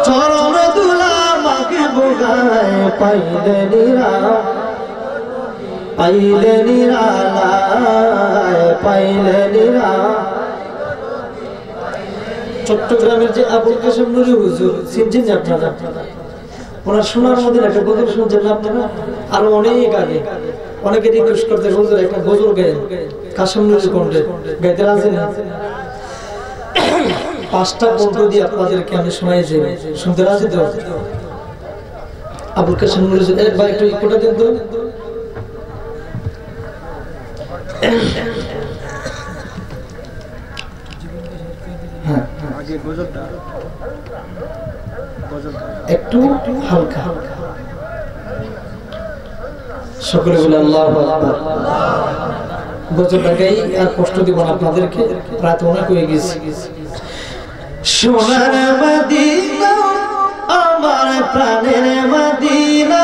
চরণ দুলা মাকে বোগায়। পাইলে নিরালাই, পাইলে নিরালাই, পাইলে নিরালাই। চট্টগ্রামের যে আবুল কাশেম নুরি হুজুর, চিনছেন আপনারা? ওনার সোনার মধ্যে একটা গজল শুনছেন আপনারা? আরো অনেক আগে অনেকে রিকোয়েস্ট করতে, হুজুর একটা গজল গায়েন কাশেম নুরির কণ্ঠে, গাইতে রাজি না? 5টা কণ্ঠ দিয়ে আপনাদেরকে আমি শোনাই যাই, শুনতে রাজি তো? আবুল কাশেম নুরি একবার একটু ইকোটা দেন তো। হ্যাঁ, আগে গজলটা, গজলটা একটু হালকা। সকলে বলে আল্লাহু আকবার। গজলটাকেই আর কষ্ট দিব না আপনাদেরকে, রাত অনেক হয়ে গেছে। সোনার মদিনা আমার প্রাণের মদিনা,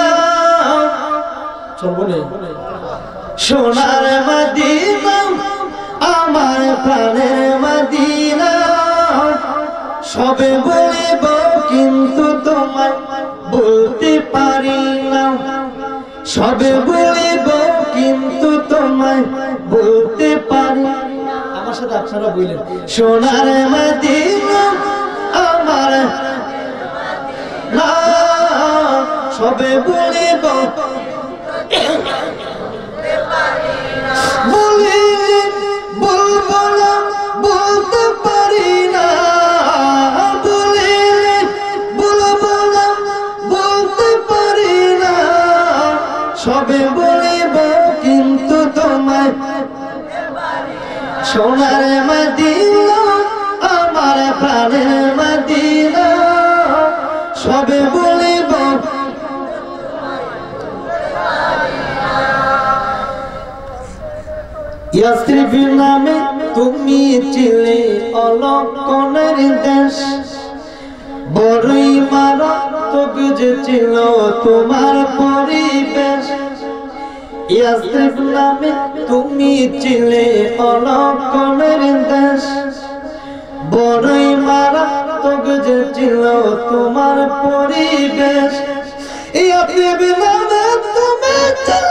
চল বলে সোনার মদিনা আমার প্রাণের মদিনা, সবে বলিব কিন্তু তোমায় বলতে পারি না, সবে বলিব কিন্তু তোমায় বলতে পারি। আমার সাথে আপনারা বললেন সোনার মদিনা আমার না, সবে বলিব বলবো না বলতে পারি না, বলবো না বলতে পারি না, সবে বলিব কিন্তু তোমায়। সোনার মদিনা আমার প্রাণের মদিনা, সবে বলিব ইয়াসরিফ নামে তুমি ছিলে অলক্ষণের দেশ, বড়ই মারাত্মক যে ছিল তোমার পরিবেশ। ইয়াসরিফ নামে তুমি ছিলে অলক্ষণের দেশ, বড়ই মারাত্মক যে ছিল তোমার পরিবেশ। ইয়াসরিফ নামে তুমি ছিলে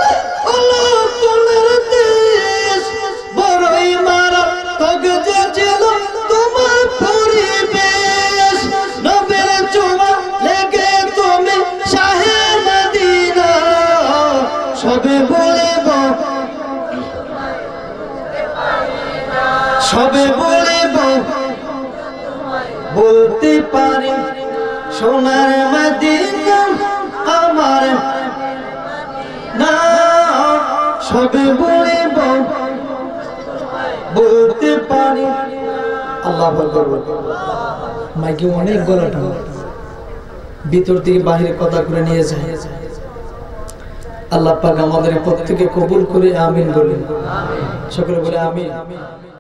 অলক্ষণের দেশ, বড়ই মারাত্মক যে ছিল তোমার পরিবেশ। নবীর চুমা লেগে তুমি শাহে মদিনা, সবে বলিব সবে বলিব বলতে পারি। সোনার মদিনা আমার না, সবে বলিব বলতে পারি। আল্লাহ মাইকে অনেক গলাটা ভিতর থেকে বাহিরে কথা করে নিয়ে যায়। আল্লাহ পাক আমাদের প্রত্যেকে কবুল করে আমিন বলেন। সকলে বলে আমিন।